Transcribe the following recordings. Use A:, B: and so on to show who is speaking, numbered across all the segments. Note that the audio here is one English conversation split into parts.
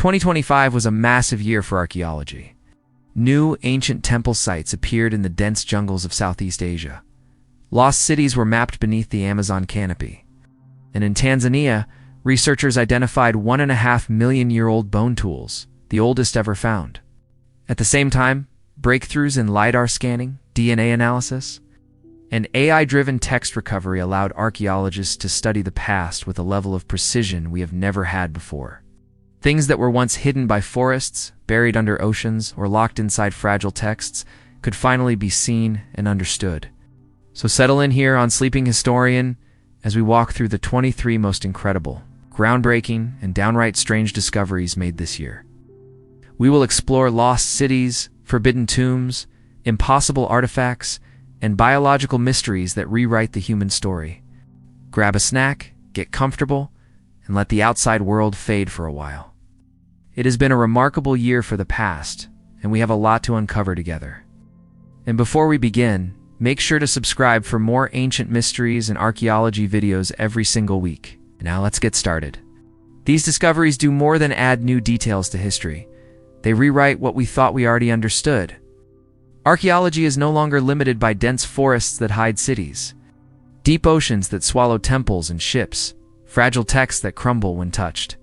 A: 2025 was a massive year for archaeology. New, ancient temple sites appeared in the dense jungles of Southeast Asia. Lost cities were mapped beneath the Amazon canopy. And in Tanzania, researchers identified 1.5-million-year-old bone tools, the oldest ever found. At the same time, breakthroughs in LiDAR scanning, DNA analysis, and AI-driven text recovery allowed archaeologists to study the past with a level of precision we have never had before. Things that were once hidden by forests, buried under oceans, or locked inside fragile texts could finally be seen and understood. So settle in here on Sleeping Historian as we walk through the 23 most incredible, groundbreaking, and downright strange discoveries made this year. We will explore lost cities, forbidden tombs, impossible artifacts, and biological mysteries that rewrite the human story. Grab a snack, get comfortable, and let the outside world fade for a while. It has been a remarkable year for the past, and we have a lot to uncover together. And before we begin, make sure to subscribe for more ancient mysteries and archaeology videos every single week. Now let's get started. These discoveries do more than add new details to history. They rewrite what we thought we already understood. Archaeology is no longer limited by dense forests that hide cities, deep oceans that swallow temples and ships, fragile texts that crumble when touched,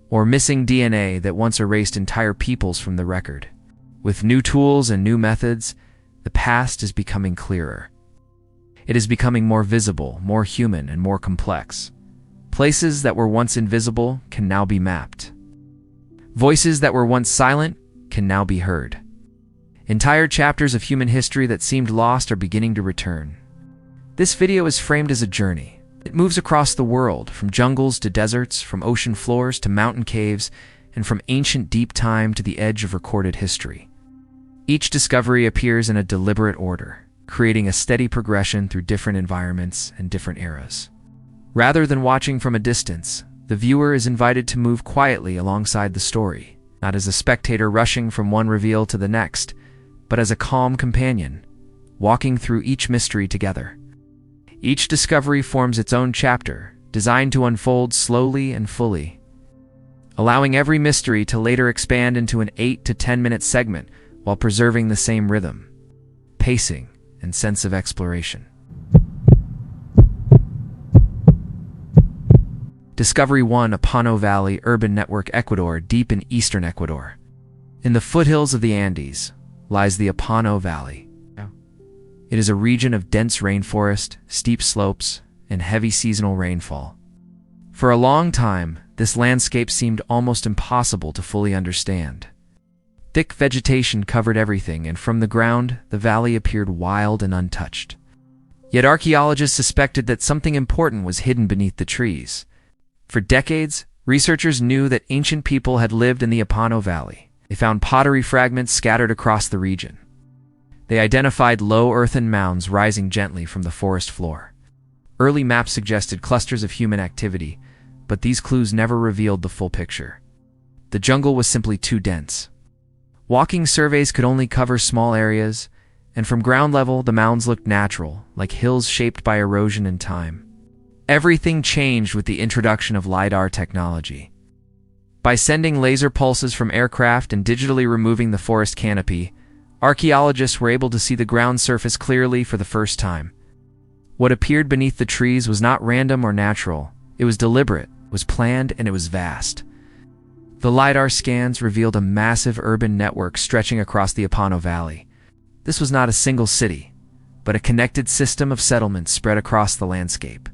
A: or missing DNA that once erased entire peoples from the record. With new tools and new methods, the past is becoming clearer. It is becoming more visible, more human, and more complex. Places that were once invisible can now be mapped. Voices that were once silent can now be heard. Entire chapters of human history that seemed lost are beginning to return. This video is framed as a journey. It moves across the world, from jungles to deserts, from ocean floors to mountain caves, and from ancient deep time to the edge of recorded history. Each discovery appears in a deliberate order, creating a steady progression through different environments and different eras. Rather than watching from a distance, the viewer is invited to move quietly alongside the story, not as a spectator rushing from one reveal to the next, but as a calm companion, walking through each mystery together. Each discovery forms its own chapter, designed to unfold slowly and fully, allowing every mystery to later expand into an 8 to 10-minute segment while preserving the same rhythm, pacing, and sense of exploration. Discovery 1: Apano Valley Urban Network, Ecuador, deep in eastern Ecuador. In the foothills of the Andes lies the Apano Valley. It is a region of dense rainforest, steep slopes, and heavy seasonal rainfall. For a long time, this landscape seemed almost impossible to fully understand. Thick vegetation covered everything, and from the ground, the valley appeared wild and untouched. Yet archaeologists suspected that something important was hidden beneath the trees. For decades, researchers knew that ancient people had lived in the Apano Valley. They found pottery fragments scattered across the region. They identified low earthen mounds rising gently from the forest floor. Early maps suggested clusters of human activity, but these clues never revealed the full picture. The jungle was simply too dense. Walking surveys could only cover small areas, and from ground level the mounds looked natural, like hills shaped by erosion and time. Everything changed with the introduction of LiDAR technology. By sending laser pulses from aircraft and digitally removing the forest canopy, archaeologists were able to see the ground surface clearly for the first time. What appeared beneath the trees was not random or natural. It was deliberate, was planned, and it was vast. The LiDAR scans revealed a massive urban network stretching across the Apano Valley. This was not a single city, but a connected system of settlements spread across the landscape.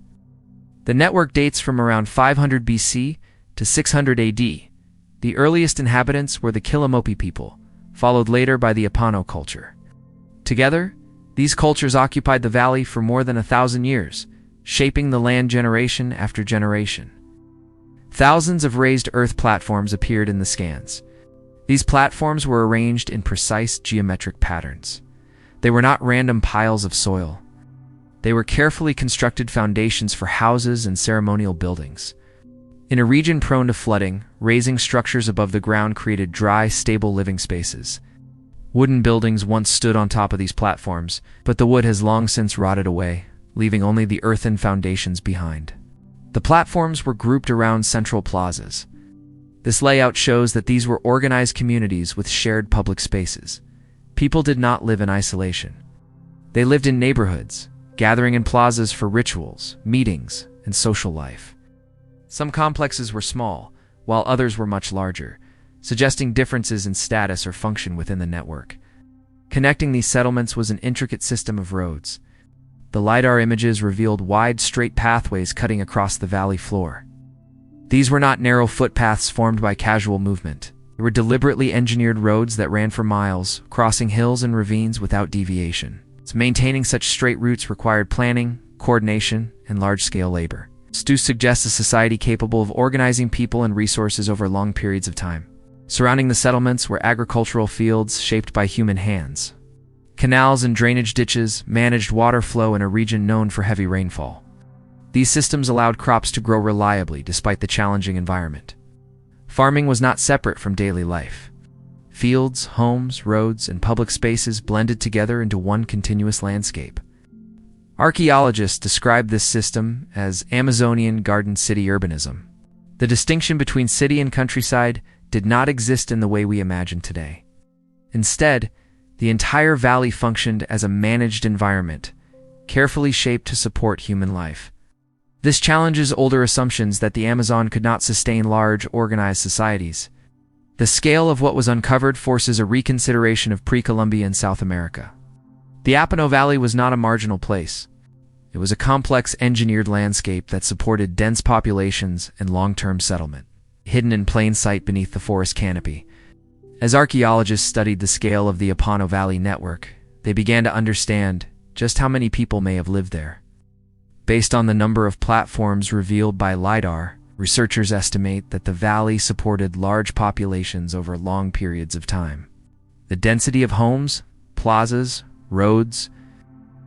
A: The network dates from around 500 BC to 600 AD. The earliest inhabitants were the Kilamopi people, followed later by the Apano culture. Together, these cultures occupied the valley for more than 1,000 years, shaping the land generation after generation. Thousands of raised earth platforms appeared in the scans. These platforms were arranged in precise geometric patterns. They were not random piles of soil. They were carefully constructed foundations for houses and ceremonial buildings. In a region prone to flooding, raising structures above the ground created dry, stable living spaces. Wooden buildings once stood on top of these platforms, but the wood has long since rotted away, leaving only the earthen foundations behind. The platforms were grouped around central plazas. This layout shows that these were organized communities with shared public spaces. People did not live in isolation. They lived in neighborhoods, gathering in plazas for rituals, meetings, and social life. Some complexes were small, while others were much larger, suggesting differences in status or function within the network. Connecting these settlements was an intricate system of roads. The LiDAR images revealed wide, straight pathways cutting across the valley floor. These were not narrow footpaths formed by casual movement. They were deliberately engineered roads that ran for miles, crossing hills and ravines without deviation. Maintaining such straight routes required planning, coordination, and large-scale labor. Stu suggests a society capable of organizing people and resources over long periods of time. Surrounding the settlements were agricultural fields shaped by human hands. Canals and drainage ditches managed water flow in a region known for heavy rainfall. These systems allowed crops to grow reliably despite the challenging environment. Farming was not separate from daily life. Fields, homes, roads, and public spaces blended together into one continuous landscape. Archaeologists describe this system as Amazonian garden city urbanism. The distinction between city and countryside did not exist in the way we imagine today. Instead, the entire valley functioned as a managed environment, carefully shaped to support human life. This challenges older assumptions that the Amazon could not sustain large, organized societies. The scale of what was uncovered forces a reconsideration of pre-Columbian South America. The Apano Valley was not a marginal place. It was a complex engineered landscape that supported dense populations and long-term settlement, hidden in plain sight beneath the forest canopy. As archaeologists studied the scale of the Apano Valley network, they began to understand just how many people may have lived there. Based on the number of platforms revealed by LiDAR, researchers estimate that the valley supported large populations over long periods of time. The density of homes, plazas, roads,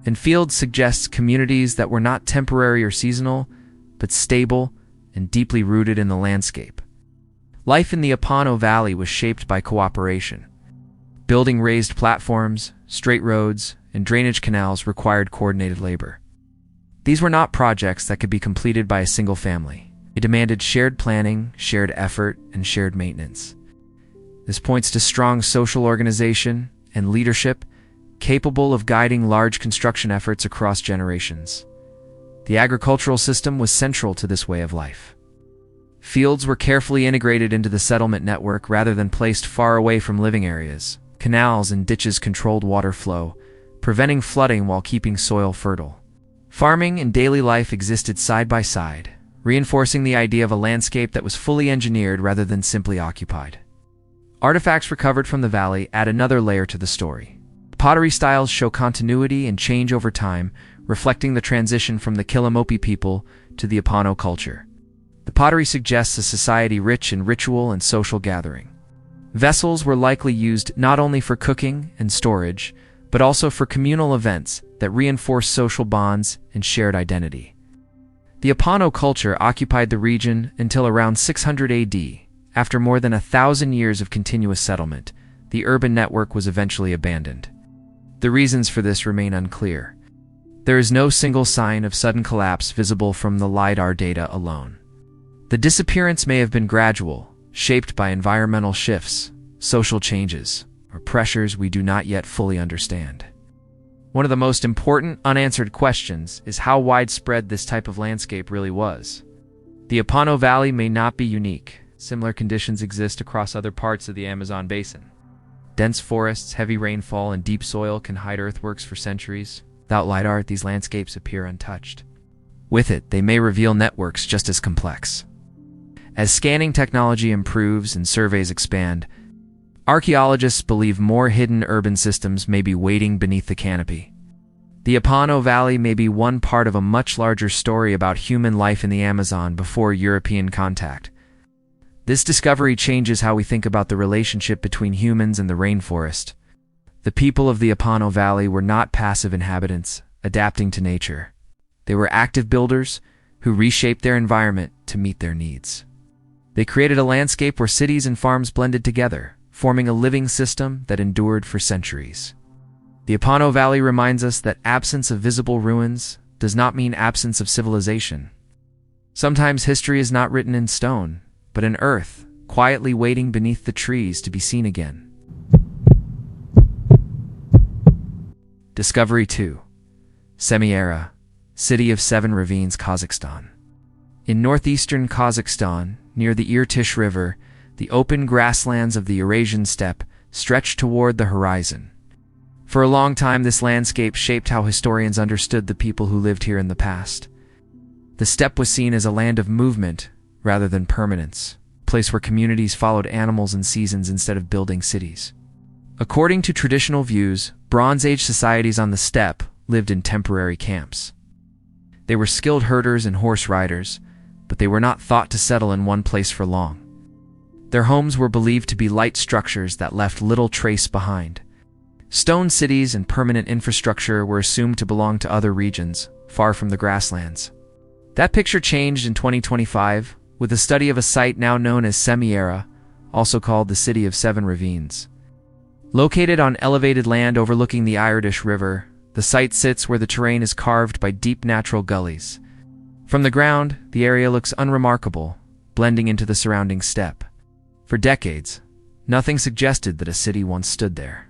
A: and fields suggests communities that were not temporary or seasonal, but stable and deeply rooted in the landscape. Life in the Apano Valley was shaped by cooperation. Building raised platforms, straight roads, and drainage canals required coordinated labor. These were not projects that could be completed by a single family. They demanded shared planning, shared effort, and shared maintenance. This points to strong social organization and leadership capable of guiding large construction efforts across generations. The agricultural system was central to this way of life. Fields were carefully integrated into the settlement network rather than placed far away from living areas. Canals and ditches controlled water flow, preventing flooding while keeping soil fertile. Farming and daily life existed side by side, reinforcing the idea of a landscape that was fully engineered rather than simply occupied. Artifacts recovered from the valley add another layer to the story. Pottery styles show continuity and change over time, reflecting the transition from the Quillamopi people to the Apano culture. The pottery suggests a society rich in ritual and social gathering. Vessels were likely used not only for cooking and storage, but also for communal events that reinforced social bonds and shared identity. The Apano culture occupied the region until around 600 AD. After more than 1,000 years of continuous settlement, the urban network was eventually abandoned. The reasons for this remain unclear. There is no single sign of sudden collapse visible from the LiDAR data alone. The disappearance may have been gradual, shaped by environmental shifts, social changes, or pressures we do not yet fully understand. One of the most important unanswered questions is how widespread this type of landscape really was. The Apano Valley may not be unique. Similar conditions exist across other parts of the Amazon basin. Dense forests, heavy rainfall, and deep soil can hide earthworks for centuries. Without LiDAR, these landscapes appear untouched. With it, they may reveal networks just as complex. As scanning technology improves and surveys expand, archaeologists believe more hidden urban systems may be waiting beneath the canopy. The Apano Valley may be one part of a much larger story about human life in the Amazon before European contact. This discovery changes how we think about the relationship between humans and the rainforest. The people of the Apano Valley were not passive inhabitants, adapting to nature. They were active builders who reshaped their environment to meet their needs. They created a landscape where cities and farms blended together, forming a living system that endured for centuries. The Apano Valley reminds us that absence of visible ruins does not mean absence of civilization. Sometimes history is not written in stone, but in earth, quietly waiting beneath the trees to be seen again. Discovery 2. Semi-Era, City of Seven Ravines, Kazakhstan. In northeastern Kazakhstan, near the Irtysh River, the open grasslands of the Eurasian steppe stretched toward the horizon. For a long time, this landscape shaped how historians understood the people who lived here in the past. The steppe was seen as a land of movement rather than permanence, a place where communities followed animals and seasons instead of building cities. According to traditional views, Bronze Age societies on the steppe lived in temporary camps. They were skilled herders and horse riders, but they were not thought to settle in one place for long. Their homes were believed to be light structures that left little trace behind. Stone cities and permanent infrastructure were assumed to belong to other regions, far from the grasslands. That picture changed in 2025 with a study of a site now known as Semi-Era, also called the City of Seven Ravines. Located on elevated land overlooking the Irtysh River, the site sits where the terrain is carved by deep natural gullies. From the ground, the area looks unremarkable, blending into the surrounding steppe. For decades, nothing suggested that a city once stood there.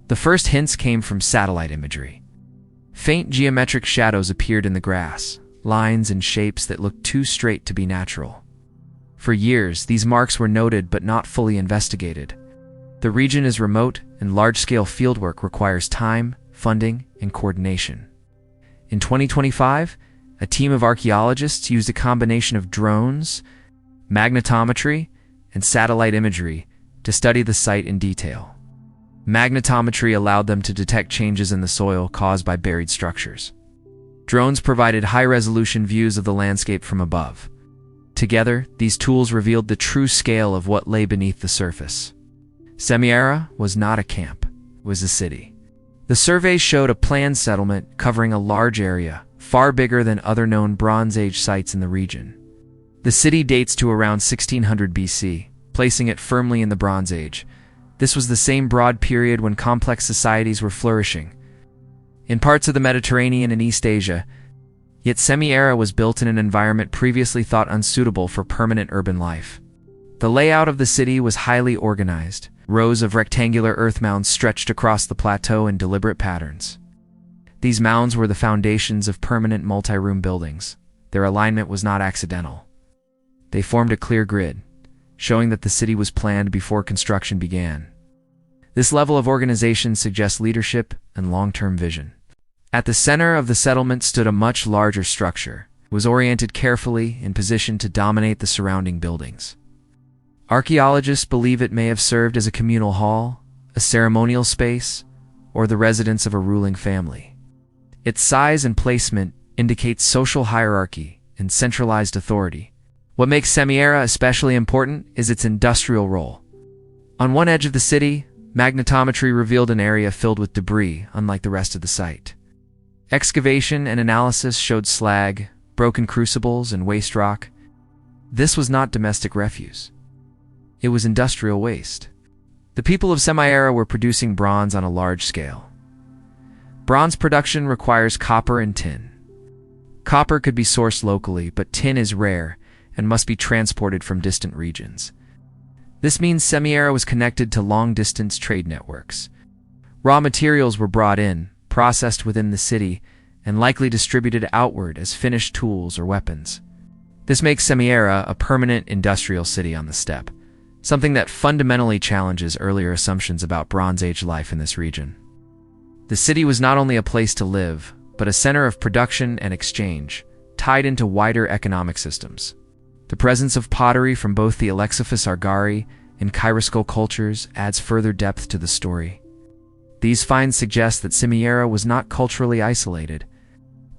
A: The first hints came from satellite imagery. Faint geometric shadows appeared in the grass, lines and shapes that looked too straight to be natural. For years, these marks were noted but not fully investigated. The region is remote, and large-scale fieldwork requires time, funding, and coordination. In 2025, a team of archaeologists used a combination of drones, magnetometry, and satellite imagery to study the site in detail. Magnetometry allowed them to detect changes in the soil caused by buried structures. Drones provided high-resolution views of the landscape from above. Together, these tools revealed the true scale of what lay beneath the surface. Semi-Era was not a camp, it was a city. The surveys showed a planned settlement covering a large area, far bigger than other known Bronze Age sites in the region. The city dates to around 1600 BC, placing it firmly in the Bronze Age. This was the same broad period when complex societies were flourishing in parts of the Mediterranean and East Asia, yet Semi-Era was built in an environment previously thought unsuitable for permanent urban life. The layout of the city was highly organized. Rows of rectangular earth mounds stretched across the plateau in deliberate patterns. These mounds were the foundations of permanent multi-room buildings. Their alignment was not accidental. They formed a clear grid, showing that the city was planned before construction began. This level of organization suggests leadership and long-term vision. At the center of the settlement stood a much larger structure. It was oriented carefully and positioned to dominate the surrounding buildings. Archaeologists believe it may have served as a communal hall, a ceremonial space, or the residence of a ruling family. Its size and placement indicates social hierarchy and centralized authority. What makes Semi-Era especially important is its industrial role. On one edge of the city, magnetometry revealed an area filled with debris, unlike the rest of the site. Excavation and analysis showed slag, broken crucibles, and waste rock. This was not domestic refuse. It was industrial waste. The people of Semi-Era were producing bronze on a large scale. Bronze production requires copper and tin. Copper could be sourced locally, but tin is rare and must be transported from distant regions. This means Semi-Era was connected to long-distance trade networks. Raw materials were brought in, processed within the city, and likely distributed outward as finished tools or weapons. This makes Semi-Era a permanent industrial city on the steppe, something that fundamentally challenges earlier assumptions about Bronze Age life in this region. The city was not only a place to live, but a center of production and exchange, tied into wider economic systems. The presence of pottery from both the Alexiphus Argari and Kyroscope cultures adds further depth to the story. These finds suggest that Semi-Era was not culturally isolated.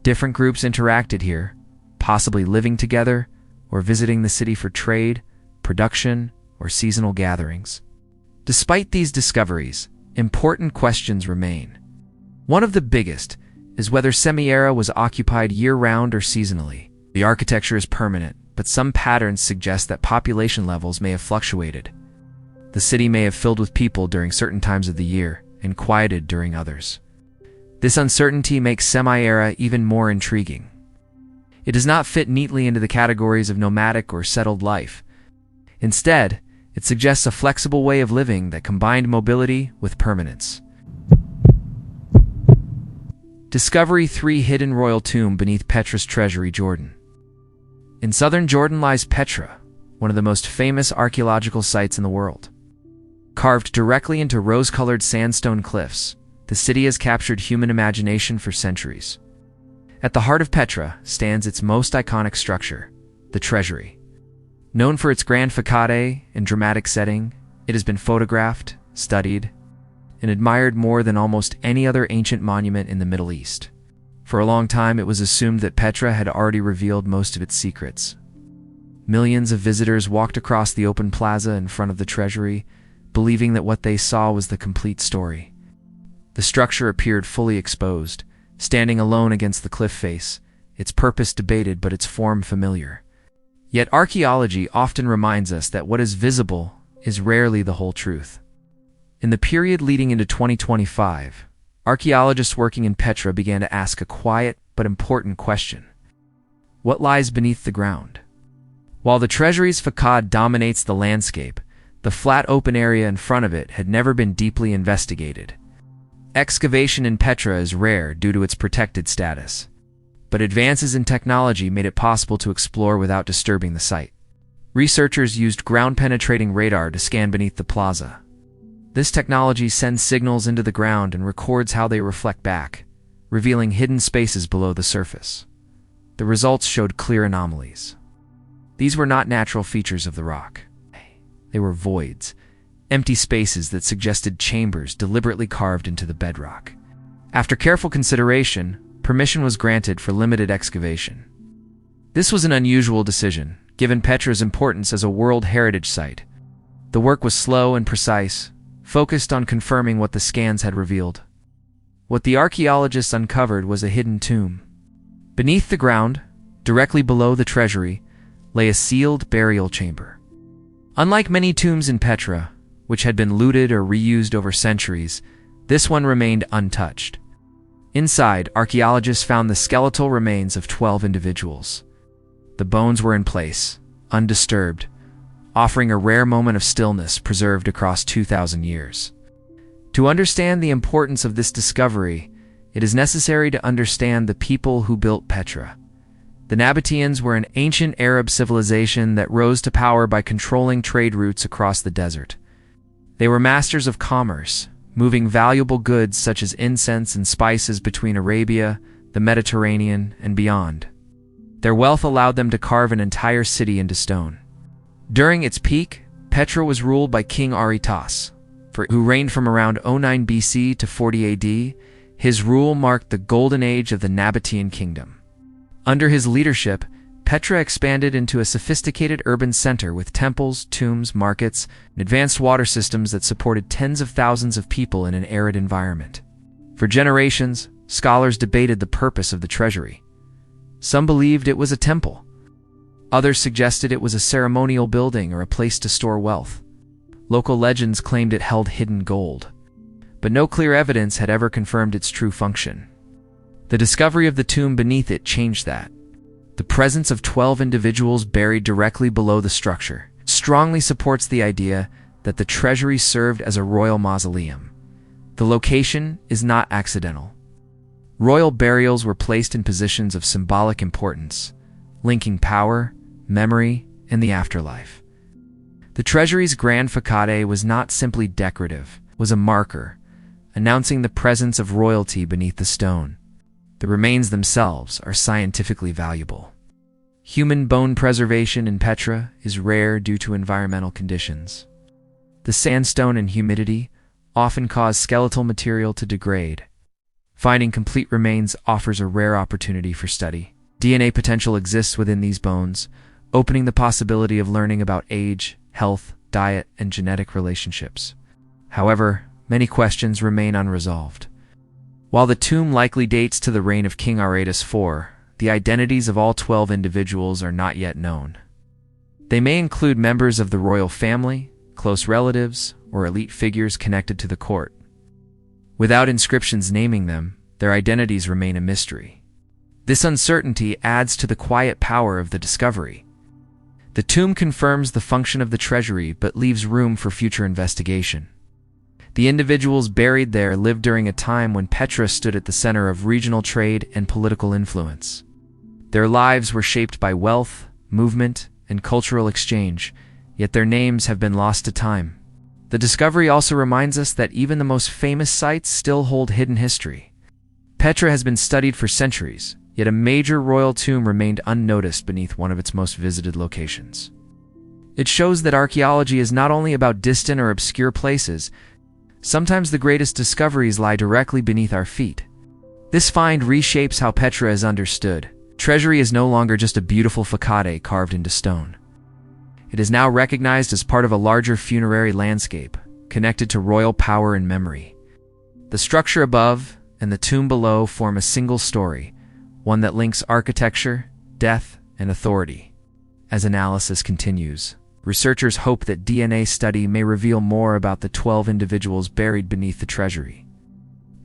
A: Different groups interacted here, possibly living together or visiting the city for trade, production, or seasonal gatherings. Despite these discoveries, important questions remain. One of the biggest is whether Semi-Era was occupied year-round or seasonally. The architecture is permanent, but some patterns suggest that population levels may have fluctuated. The city may have filled with people during certain times of the year and quieted during others. This uncertainty makes Semi-Era even more intriguing. It does not fit neatly into the categories of nomadic or settled life. Instead, It suggests a flexible way of living that combined mobility with permanence. Discovery 3: Hidden Royal Tomb beneath Petra's Treasury, Jordan. In southern Jordan lies Petra, one of the most famous archaeological sites in the world. Carved directly into rose-colored sandstone cliffs, the city has captured human imagination for centuries. At the heart of Petra stands its most iconic structure, the Treasury. Known for its grand facade and dramatic setting, it has been photographed, studied, and admired more than almost any other ancient monument in the Middle East. For a long time, it was assumed that Petra had already revealed most of its secrets. Millions of visitors walked across the open plaza in front of the Treasury, believing that what they saw was the complete story. The structure appeared fully exposed, standing alone against the cliff face, its purpose debated but its form familiar. Yet archaeology often reminds us that what is visible is rarely the whole truth. In the period leading into 2025, archaeologists working in Petra began to ask a quiet but important question. What lies beneath the ground? While the Treasury's facade dominates the landscape, the flat open area in front of it had never been deeply investigated. Excavation in Petra is rare due to its protected status, but advances in technology made it possible to explore without disturbing the site. Researchers used ground-penetrating radar to scan beneath the plaza. This technology sends signals into the ground and records how they reflect back, revealing hidden spaces below the surface. The results showed clear anomalies. These were not natural features of the rock. They were voids, empty spaces that suggested chambers deliberately carved into the bedrock. After careful consideration, permission was granted for limited excavation. This was an unusual decision, given Petra's importance as a World Heritage Site. The work was slow and precise, focused on confirming what the scans had revealed. What the archaeologists uncovered was a hidden tomb. Beneath the ground, directly below the treasury, lay a sealed burial chamber. Unlike many tombs in Petra, which had been looted or reused over centuries, this one remained untouched. Inside, archaeologists found the skeletal remains of 12 individuals. The bones were in place, undisturbed, offering a rare moment of stillness preserved across 2,000 years. To understand the importance of this discovery, it is necessary to understand the people who built Petra. The Nabateans were an ancient Arab civilization that rose to power by controlling trade routes across the desert. They were masters of commerce, moving valuable goods such as incense and spices between Arabia, the Mediterranean, and beyond. Their wealth allowed them to carve an entire city into stone. During its peak, Petra was ruled by King Aretas, who reigned from around 09 BC to 40 AD. His rule marked the golden age of the Nabatean kingdom. Under his leadership, Petra expanded into a sophisticated urban center with temples, tombs, markets, and advanced water systems that supported tens of thousands of people in an arid environment. For generations, scholars debated the purpose of the treasury. Some believed it was a temple. Others suggested it was a ceremonial building or a place to store wealth. Local legends claimed it held hidden gold, but no clear evidence had ever confirmed its true function. The discovery of the tomb beneath it changed that. The presence of 12 individuals buried directly below the structure strongly supports the idea that the treasury served as a royal mausoleum. The location is not accidental. Royal burials were placed in positions of symbolic importance, linking power, memory, and the afterlife. The treasury's grand facade was not simply decorative, it was a marker, announcing the presence of royalty beneath the stone. The remains themselves are scientifically valuable. Human bone preservation in Petra is rare due to environmental conditions. The sandstone and humidity often cause skeletal material to degrade. Finding complete remains offers a rare opportunity for study. DNA potential exists within these bones, opening the possibility of learning about age, health, diet, and genetic relationships. However, many questions remain unresolved. While the tomb likely dates to the reign of King Aretas IV, the identities of all 12 individuals are not yet known. They may include members of the royal family, close relatives, or elite figures connected to the court. Without inscriptions naming them, their identities remain a mystery. This uncertainty adds to the quiet power of the discovery. The The tomb confirms the function of the treasury but leaves room for future investigation. The individuals buried there lived during a time when Petra stood at the center of regional trade and political influence. Their lives were shaped by wealth, movement, and cultural exchange, yet their names have been lost to time. The discovery also reminds us that even the most famous sites still hold hidden history. Petra has been studied for centuries, yet a major royal tomb remained unnoticed beneath one of its most visited locations. It shows that archaeology is not only about distant or obscure places. Sometimes the greatest discoveries lie directly beneath our feet. This find reshapes how Petra is understood. Treasury is no longer just a beautiful facade carved into stone. It is now recognized as part of a larger funerary landscape, connected to royal power and memory. The structure above and the tomb below form a single story, one that links architecture, death, and authority. As analysis continues, researchers hope that DNA study may reveal more about the 12 individuals buried beneath the treasury.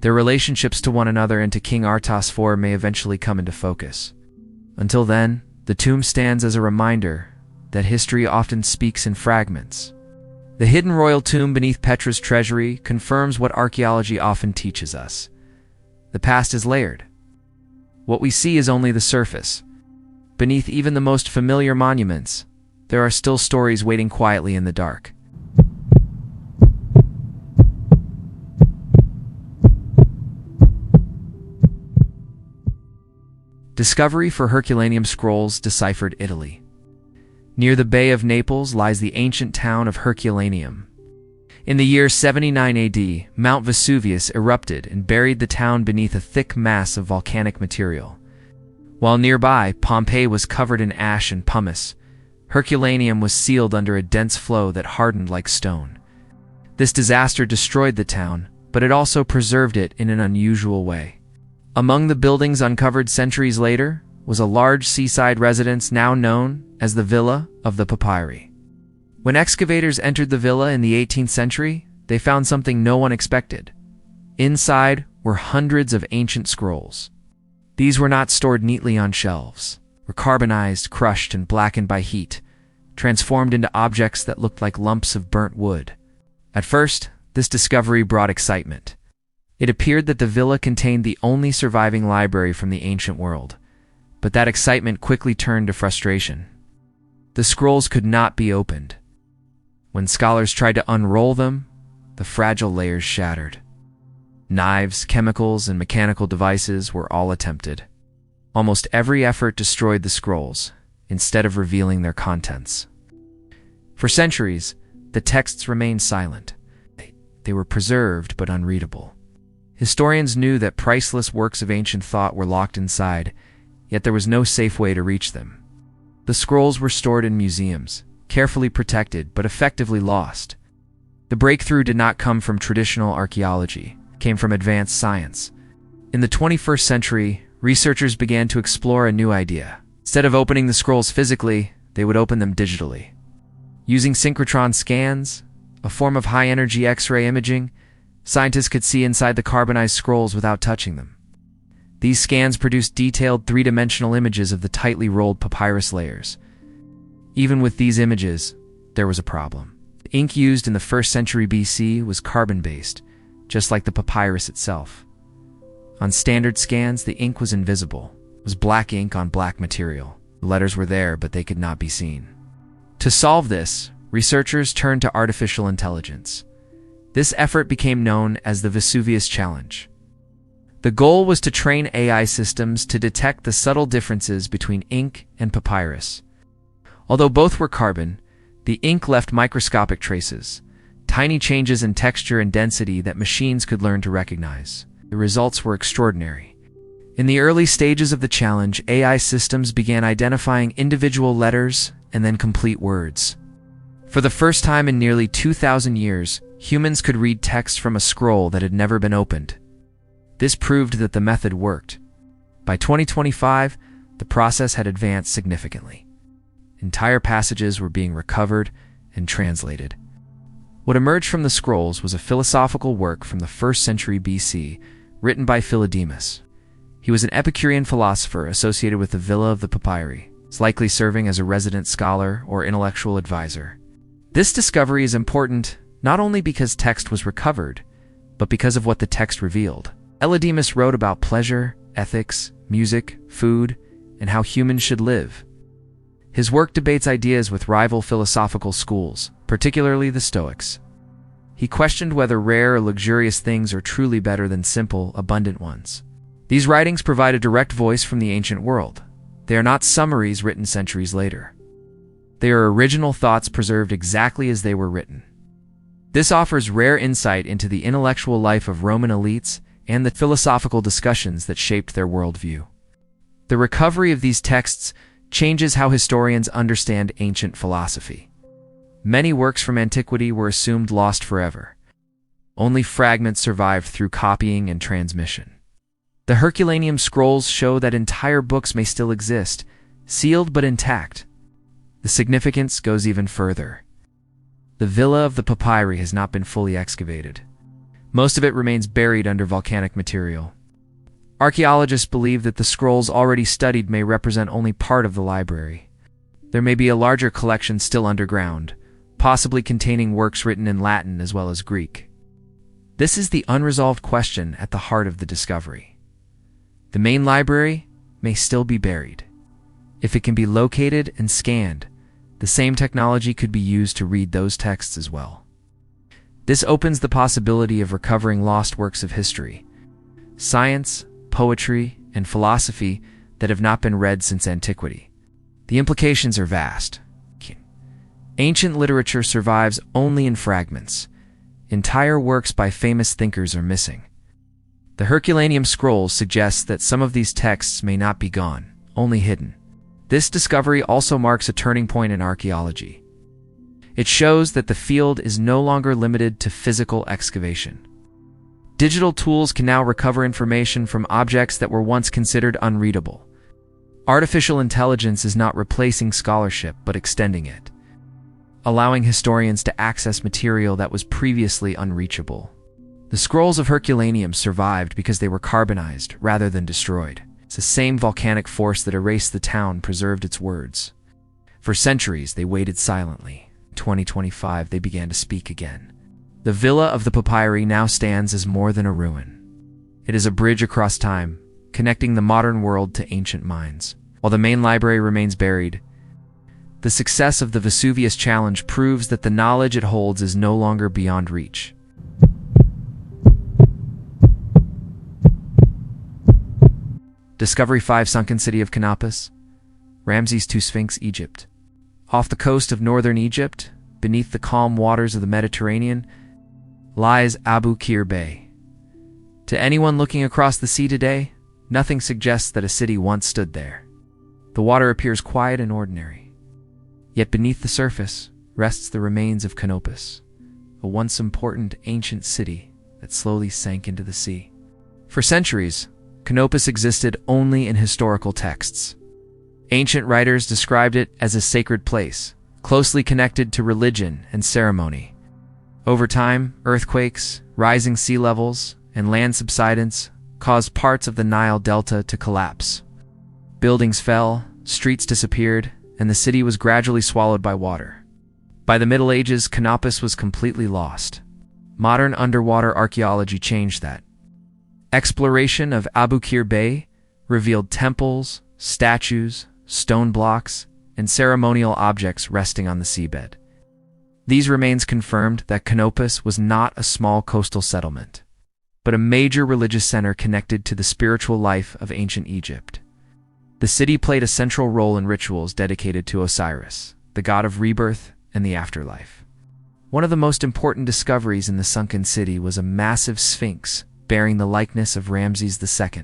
A: Their relationships to one another and to King Artas IV may eventually come into focus. Until then, the tomb stands as a reminder that history often speaks in fragments. The hidden royal tomb beneath Petra's treasury confirms what archaeology often teaches us. The past is layered. What we see is only the surface. Beneath even the most familiar monuments, there are still stories waiting quietly in the dark. Discovery for Herculaneum scrolls deciphered Italy. Near the Bay of Naples lies the ancient town of Herculaneum. In the year 79 AD, Mount Vesuvius erupted and buried the town beneath a thick mass of volcanic material. While nearby, Pompeii was covered in ash and pumice. Herculaneum was sealed under a dense flow that hardened like stone. This disaster destroyed the town, but it also preserved it in an unusual way. Among the buildings uncovered centuries later was a large seaside residence now known as the Villa of the Papyri. When excavators entered the villa in the 18th century, they found something no one expected. Inside were hundreds of ancient scrolls. These were not stored neatly on shelves, were carbonized, crushed, and blackened by heat, transformed into objects that looked like lumps of burnt wood. At first, this discovery brought excitement. It appeared that the villa contained the only surviving library from the ancient world, but that excitement quickly turned to frustration. The scrolls could not be opened. When scholars tried to unroll them, the fragile layers shattered. Knives, chemicals, and mechanical devices were all attempted. Almost every effort destroyed the scrolls, instead of revealing their contents. For centuries, the texts remained silent. They were preserved but unreadable. Historians knew that priceless works of ancient thought were locked inside, yet there was no safe way to reach them. The scrolls were stored in museums, carefully protected but effectively lost. The breakthrough did not come from traditional archaeology, it came from advanced science. In the 21st century, researchers began to explore a new idea. Instead of opening the scrolls physically, they would open them digitally. Using synchrotron scans, a form of high-energy X-ray imaging, scientists could see inside the carbonized scrolls without touching them. These scans produced detailed three-dimensional images of the tightly rolled papyrus layers. Even with these images, there was a problem. The ink used in the 1st century BC was carbon-based, just like the papyrus itself. On standard scans, the ink was invisible. It was black ink on black material. The letters were there, but they could not be seen. To solve this, researchers turned to artificial intelligence. This effort became known as the Vesuvius Challenge. The goal was to train AI systems to detect the subtle differences between ink and papyrus. Although both were carbon, the ink left microscopic traces, tiny changes in texture and density that machines could learn to recognize. The results were extraordinary. In the early stages of the challenge, AI systems began identifying individual letters and then complete words. For the first time in nearly 2,000 years, humans could read text from a scroll that had never been opened. This proved that the method worked. By 2025, the process had advanced significantly. Entire passages were being recovered and translated. What emerged from the scrolls was a philosophical work from the 1st century BC, written by Philodemus. He was an Epicurean philosopher associated with the Villa of the Papyri. likely serving as a resident scholar or intellectual advisor. This discovery is important not only because text was recovered, but because of what the text revealed. Elademus wrote about pleasure, ethics, music, food, and how humans should live. His work debates ideas with rival philosophical schools, particularly the Stoics. He questioned whether rare or luxurious things are truly better than simple, abundant ones. These writings provide a direct voice from the ancient world. They are not summaries written centuries later. They are original thoughts preserved exactly as they were written. This offers rare insight into the intellectual life of Roman elites and the philosophical discussions that shaped their worldview. The recovery of these texts changes how historians understand ancient philosophy. Many works from antiquity were assumed lost forever. Only fragments survived through copying and transmission. The Herculaneum scrolls show that entire books may still exist, sealed but intact. The significance goes even further. The villa of the papyri has not been fully excavated. Most of it remains buried under volcanic material. Archaeologists believe that the scrolls already studied may represent only part of the library. There may be a larger collection still underground, possibly containing works written in Latin as well as Greek. This is the unresolved question at the heart of the discovery. The main library may still be buried. If it can be located and scanned, the same technology could be used to read those texts as well. This opens the possibility of recovering lost works of history, science, poetry, and philosophy that have not been read since antiquity. The implications are vast. Ancient literature survives only in fragments. Entire works by famous thinkers are missing. The Herculaneum scrolls suggest that some of these texts may not be gone, only hidden. This discovery also marks a turning point in archaeology. It shows that the field is no longer limited to physical excavation. Digital tools can now recover information from objects that were once considered unreadable. Artificial intelligence is not replacing scholarship but extending it, allowing historians to access material that was previously unreachable. The scrolls of Herculaneum survived because they were carbonized rather than destroyed. It's the same volcanic force that erased the town preserved its words. For centuries, they waited silently. In 2025, they began to speak again. The Villa of the Papyri now stands as more than a ruin. It is a bridge across time, connecting the modern world to ancient minds. While the main library remains buried, the success of the Vesuvius Challenge proves that the knowledge it holds is no longer beyond reach. Discovery 5 Sunken City of Canopies, Ramses II Sphinx, Egypt. Off the coast of northern Egypt, beneath the calm waters of the Mediterranean, lies Abu Qir Bay. To anyone looking across the sea today, nothing suggests that a city once stood there. The water appears quiet and ordinary. Yet beneath the surface rests the remains of Canopies, a once important ancient city that slowly sank into the sea. For centuries, Canopies existed only in historical texts. Ancient writers described it as a sacred place, closely connected to religion and ceremony. Over time, earthquakes, rising sea levels, and land subsidence caused parts of the Nile Delta to collapse. Buildings fell, streets disappeared, and the city was gradually swallowed by water. By the Middle Ages, Canopies was completely lost. Modern underwater archaeology changed that. Exploration of Abu Qir Bay revealed temples, statues, stone blocks, and ceremonial objects resting on the seabed. These remains confirmed that Canopies was not a small coastal settlement, but a major religious center connected to the spiritual life of ancient Egypt. The city played a central role in rituals dedicated to Osiris, the god of rebirth and the afterlife. One of the most important discoveries in the sunken city was a massive sphinx bearing the likeness of Ramses II.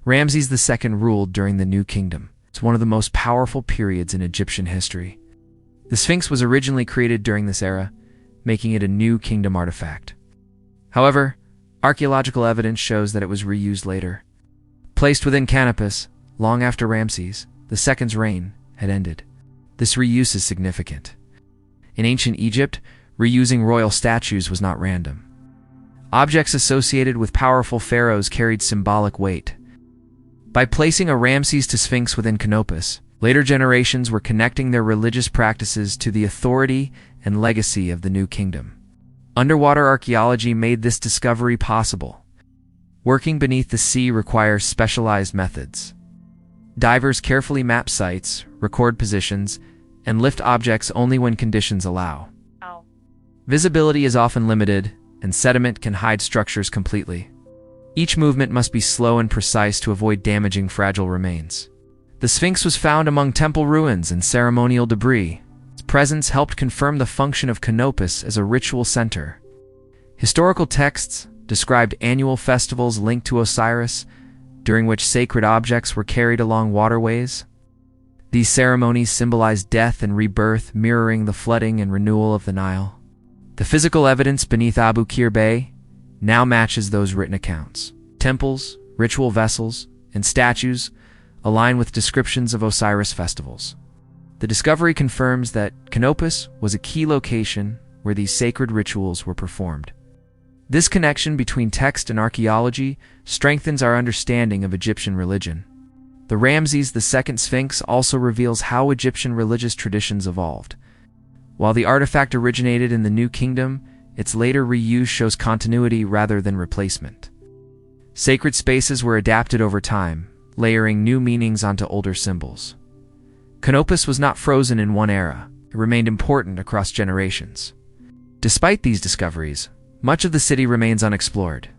A: Ramses II ruled during the New Kingdom. It's one of the most powerful periods in Egyptian history. The Sphinx was originally created during this era, making it a New Kingdom artifact. However, archaeological evidence shows that it was reused later. Placed within Canopies, long after Ramses II's reign had ended. This reuse is significant. In ancient Egypt, reusing royal statues was not random. Objects associated with powerful pharaohs carried symbolic weight. By placing a Ramses II Sphinx within Canopies, Later generations were connecting their religious practices to the authority and legacy of the new kingdom. Underwater archaeology made this discovery possible. Working beneath the sea requires specialized methods. Divers carefully map sites, record positions, and lift objects only when conditions allow. Visibility is often limited, and sediment can hide structures completely. Each movement must be slow and precise to avoid damaging fragile remains. The Sphinx was found among temple ruins and ceremonial debris. Its presence helped confirm the function of Canopus as a ritual center. Historical texts described annual festivals linked to Osiris, during which sacred objects were carried along waterways. These ceremonies symbolized death and rebirth, mirroring the flooding and renewal of the Nile. The physical evidence beneath Abu Qir Bay now matches those written accounts. Temples, ritual vessels, and statues align with descriptions of Osiris festivals. The discovery confirms that Canopus was a key location where these sacred rituals were performed. This connection between text and archaeology strengthens our understanding of Egyptian religion. The Ramses II Sphinx also reveals how Egyptian religious traditions evolved. While the artifact originated in the New Kingdom, its later reuse shows continuity rather than replacement. Sacred spaces were adapted over time, layering new meanings onto older symbols. Canopus was not frozen in one era. It remained important across generations. Despite these discoveries, much of the city remains unexplored.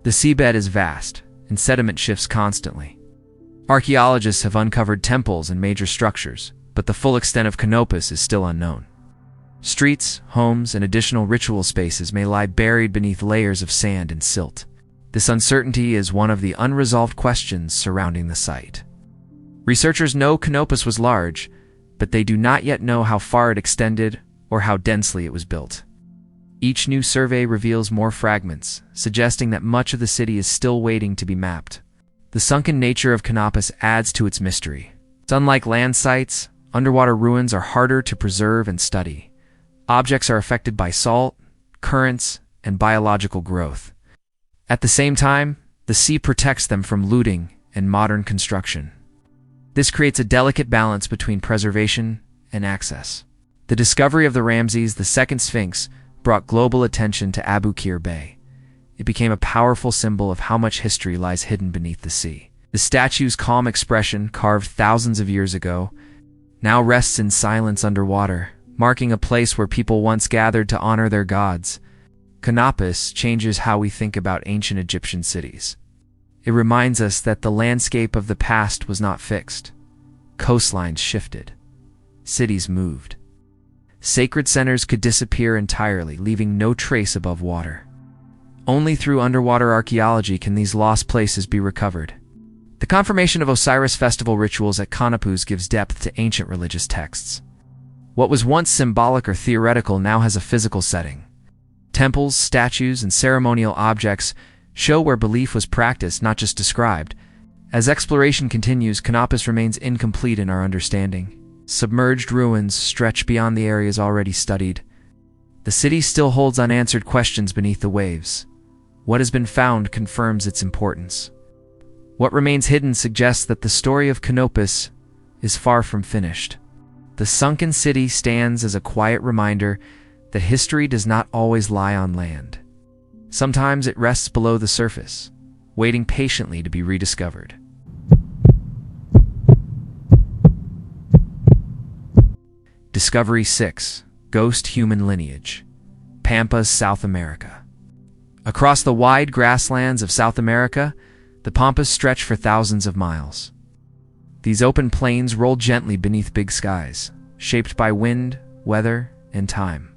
A: The seabed is vast, and sediment shifts constantly. Archaeologists have uncovered temples and major structures, but the full extent of Canopus is still unknown. Streets, homes, and additional ritual spaces may lie buried beneath layers of sand and silt. This uncertainty is one of the unresolved questions surrounding the site. Researchers know Canopus was large, but they do not yet know how far it extended or how densely it was built. Each new survey reveals more fragments, suggesting that much of the city is still waiting to be mapped. The sunken nature of Canopus adds to its mystery. Unlike land sites, underwater ruins are harder to preserve and study. Objects are affected by salt, currents, and biological growth. At the same time, the sea protects them from looting and modern construction. This creates a delicate balance between preservation and access. The discovery of the Ramses II Sphinx brought global attention to Abu Qir Bay. It became a powerful symbol of how much history lies hidden beneath the sea. The statue's calm expression, carved thousands of years ago, now rests in silence underwater, marking a place where people once gathered to honor their gods. Canopus changes how we think about ancient Egyptian cities. It reminds us that the landscape of the past was not fixed. Coastlines shifted. Cities moved. Sacred centers could disappear entirely, leaving no trace above water. Only through underwater archaeology can these lost places be recovered. The confirmation of Osiris festival rituals at Canopus gives depth to ancient religious texts. What was once symbolic or theoretical now has a physical setting. Temples, statues, and ceremonial objects show where belief was practiced, not just described. As exploration continues, Canopus remains incomplete in our understanding. Submerged ruins stretch beyond the areas already studied. The city still holds unanswered questions beneath the waves. What has been found confirms its importance. What remains hidden suggests that the story of Canopus is far from finished. The sunken city stands as a quiet reminder that history does not always lie on land. Sometimes it rests below the surface, waiting patiently to be rediscovered. Discovery 6. Ghost Human Lineage. Pampas, South America. Across the wide grasslands of South America, the Pampas stretch for thousands of miles. These open plains roll gently beneath big skies, shaped by wind, weather, and time.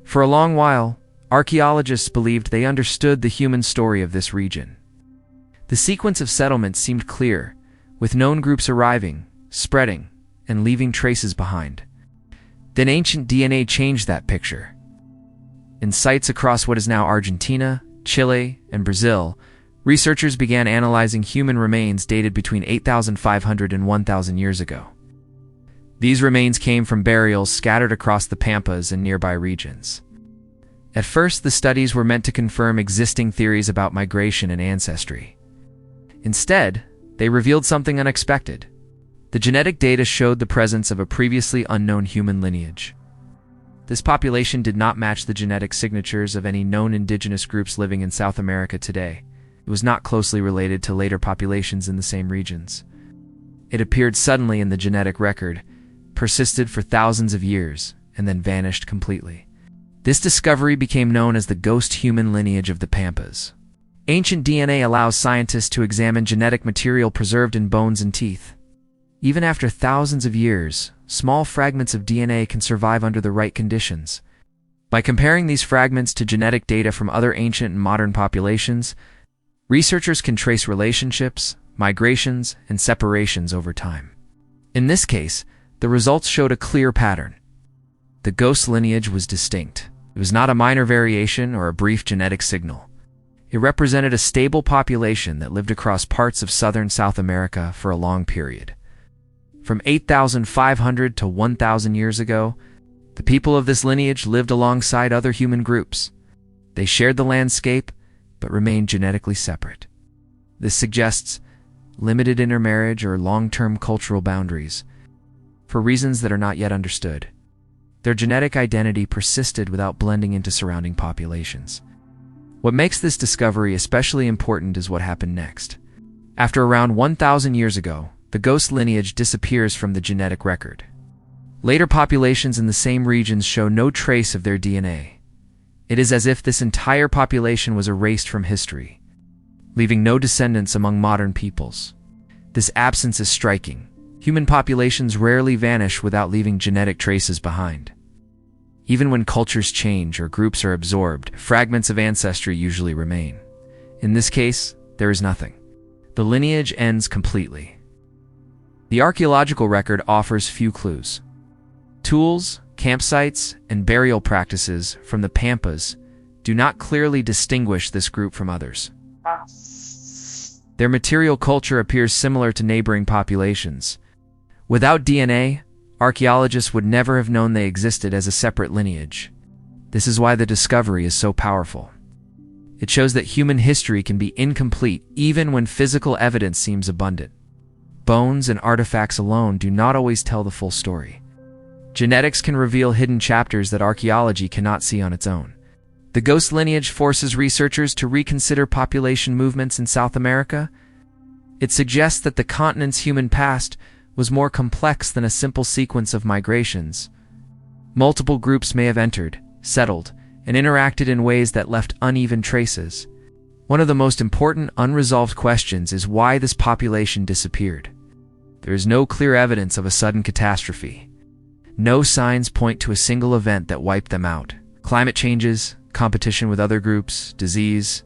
A: For a long while, archaeologists believed they understood the human story of this region. The sequence of settlements seemed clear, with known groups arriving, spreading, and leaving traces behind. Then ancient DNA changed that picture. In sites across what is now Argentina, Chile, and Brazil, researchers began analyzing human remains dated between 8,500 and 1,000 years ago. These remains came from burials scattered across the Pampas and nearby regions. At first, the studies were meant to confirm existing theories about migration and ancestry. Instead, they revealed something unexpected. The genetic data showed the presence of a previously unknown human lineage. This population did not match the genetic signatures of any known indigenous groups living in South America today. It was not closely related to later populations in the same regions. It appeared suddenly in the genetic record, persisted for thousands of years, and then vanished completely. This discovery became known as the ghost human lineage of the Pampas. Ancient DNA allows scientists to examine genetic material preserved in bones and teeth. Even after thousands of years, small fragments of DNA can survive under the right conditions. By comparing these fragments to genetic data from other ancient and modern populations, researchers can trace relationships, migrations, and separations over time. In this case, the results showed a clear pattern. The ghost lineage was distinct. It was not a minor variation or a brief genetic signal. It represented a stable population that lived across parts of southern South America for a long period. From 8,500 to 1,000 years ago, the people of this lineage lived alongside other human groups. They shared the landscape, but remained genetically separate. This suggests limited intermarriage or long-term cultural boundaries, for reasons that are not yet understood. Their genetic identity persisted without blending into surrounding populations. What makes this discovery especially important is what happened next. After around 1,000 years ago, the ghost lineage disappears from the genetic record. Later populations in the same regions show no trace of their DNA. It is as if this entire population was erased from history, leaving no descendants among modern peoples. This absence is striking. Human populations rarely vanish without leaving genetic traces behind. Even when cultures change or groups are absorbed, fragments of ancestry usually remain. In this case, there is nothing. The lineage ends completely. The archaeological record offers few clues. Tools, campsites, and burial practices from the Pampas do not clearly distinguish this group from others. Their material culture appears similar to neighboring populations. Without DNA, archaeologists would never have known they existed as a separate lineage. This is why the discovery is so powerful. It shows that human history can be incomplete even when physical evidence seems abundant. Bones and artifacts alone do not always tell the full story. Genetics can reveal hidden chapters that archaeology cannot see on its own. The ghost lineage forces researchers to reconsider population movements in South America. It suggests that the continent's human past was more complex than a simple sequence of migrations. Multiple groups may have entered, settled, and interacted in ways that left uneven traces. One of the most important unresolved questions is why this population disappeared. There is no clear evidence of a sudden catastrophe. No signs point to a single event that wiped them out. Climate changes, competition with other groups, disease,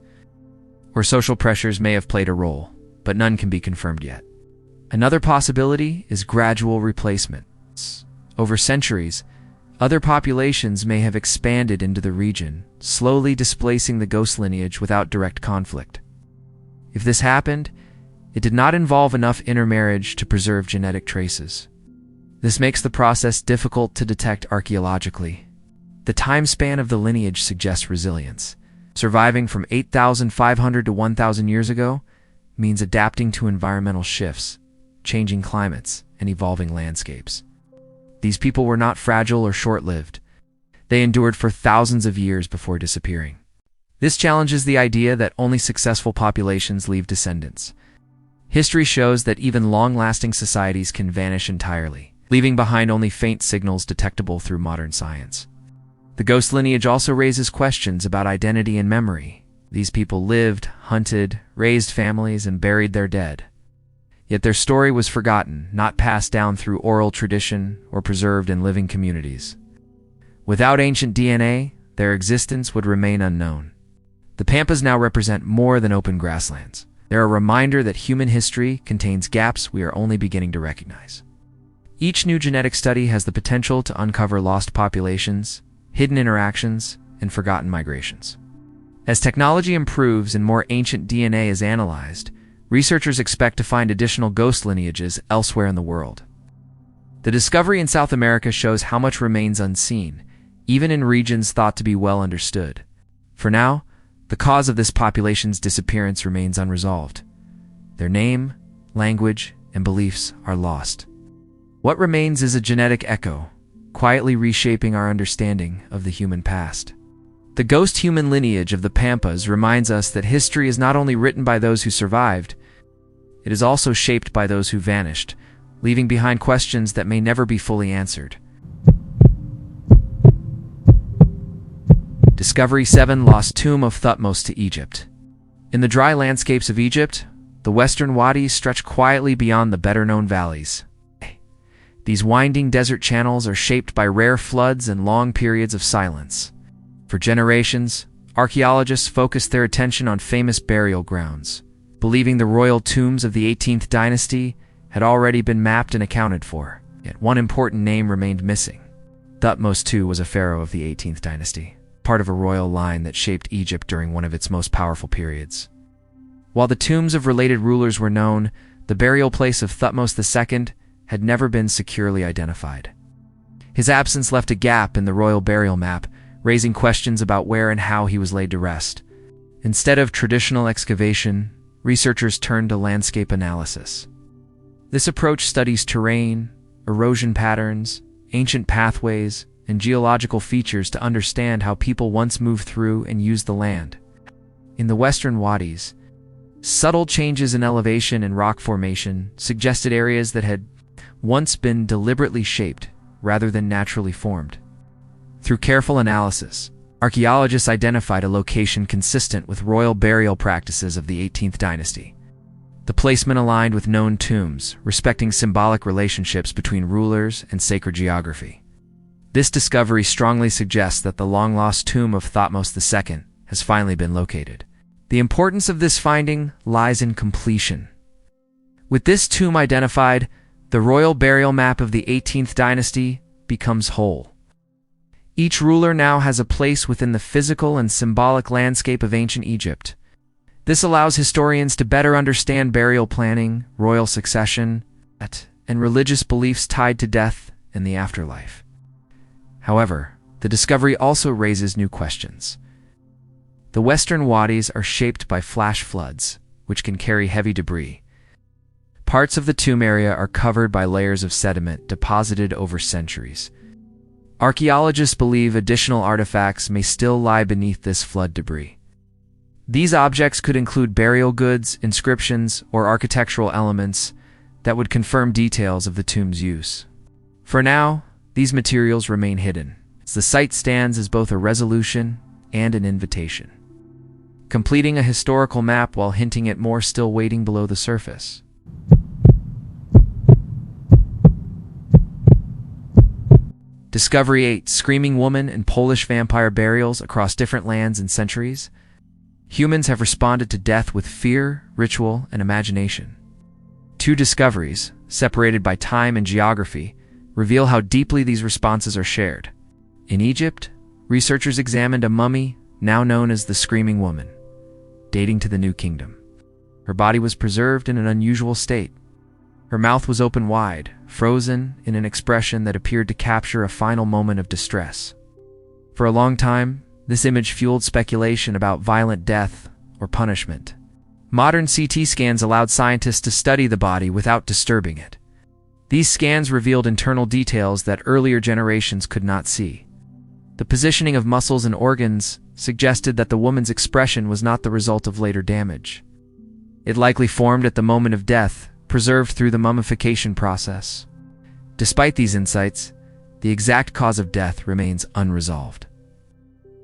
A: or social pressures may have played a role, but none can be confirmed yet. Another possibility is gradual replacement. Over centuries, other populations may have expanded into the region, slowly displacing the ghost lineage without direct conflict. If this happened, it did not involve enough intermarriage to preserve genetic traces. This makes the process difficult to detect archaeologically. The time span of the lineage suggests resilience. Surviving from 8,500 to 1,000 years ago means adapting to environmental shifts, changing climates, and evolving landscapes. These people were not fragile or short-lived. They endured for thousands of years before disappearing. This challenges the idea that only successful populations leave descendants. History shows that even long-lasting societies can vanish entirely, leaving behind only faint signals detectable through modern science. The ghost lineage also raises questions about identity and memory. These people lived, hunted, raised families, and buried their dead. Yet their story was forgotten, not passed down through oral tradition or preserved in living communities. Without ancient DNA, their existence would remain unknown. The Pampas now represent more than open grasslands. They're a reminder that human history contains gaps we are only beginning to recognize. Each new genetic study has the potential to uncover lost populations, hidden interactions, and forgotten migrations. As technology improves and more ancient DNA is analyzed, researchers expect to find additional ghost lineages elsewhere in the world. The discovery in South America shows how much remains unseen, even in regions thought to be well understood. For now, the cause of this population's disappearance remains unresolved. Their name, language, and beliefs are lost. What remains is a genetic echo, quietly reshaping our understanding of the human past. The ghost human lineage of the Pampas reminds us that history is not only written by those who survived, it is also shaped by those who vanished, leaving behind questions that may never be fully answered. Discovery 7: Lost Tomb of Thutmose to Egypt. In the dry landscapes of Egypt, the western wadis stretch quietly beyond the better-known valleys. These winding desert channels are shaped by rare floods and long periods of silence. For generations, archaeologists focused their attention on famous burial grounds, believing the royal tombs of the 18th dynasty had already been mapped and accounted for. Yet one important name remained missing. Thutmose II was a pharaoh of the 18th dynasty, part of a royal line that shaped Egypt during one of its most powerful periods. While the tombs of related rulers were known, the burial place of Thutmose II had never been securely identified. His absence left a gap in the royal burial map, raising questions about where and how he was laid to rest. Instead of traditional excavation, researchers turned to landscape analysis. This approach studies terrain, erosion patterns, ancient pathways, and geological features to understand how people once moved through and used the land. In the western wadis, subtle changes in elevation and rock formation suggested areas that had once been deliberately shaped rather than naturally formed. Through careful analysis, archaeologists identified a location consistent with royal burial practices of the 18th dynasty. The placement aligned with known tombs, respecting symbolic relationships between rulers and sacred geography. This discovery strongly suggests that the long-lost tomb of Thutmose II has finally been located. The importance of this finding lies in completion. With this tomb identified, the royal burial map of the 18th dynasty becomes whole. Each ruler now has a place within the physical and symbolic landscape of ancient Egypt. This allows historians to better understand burial planning, royal succession, and religious beliefs tied to death and the afterlife. However, the discovery also raises new questions. The western wadis are shaped by flash floods, which can carry heavy debris. Parts of the tomb area are covered by layers of sediment deposited over centuries. Archaeologists believe additional artifacts may still lie beneath this flood debris. These objects could include burial goods, inscriptions, or architectural elements that would confirm details of the tomb's use. For now, these materials remain hidden, as the site stands as both a resolution and an invitation, completing a historical map while hinting at more still waiting below the surface. Discovery 8: Screaming Woman and Polish Vampire Burials Across Different Lands and Centuries. Humans have responded to death with fear, ritual, and imagination. Two discoveries, separated by time and geography, reveal how deeply these responses are shared. In Egypt, researchers examined a mummy, now known as the Screaming Woman, dating to the New Kingdom. Her body was preserved in an unusual state. Her mouth was open wide, frozen in an expression that appeared to capture a final moment of distress. For a long time, this image fueled speculation about violent death or punishment. Modern CT scans allowed scientists to study the body without disturbing it. These scans revealed internal details that earlier generations could not see. The positioning of muscles and organs suggested that the woman's expression was not the result of later damage. It likely formed at the moment of death, preserved through the mummification process. Despite these insights, the exact cause of death remains unresolved.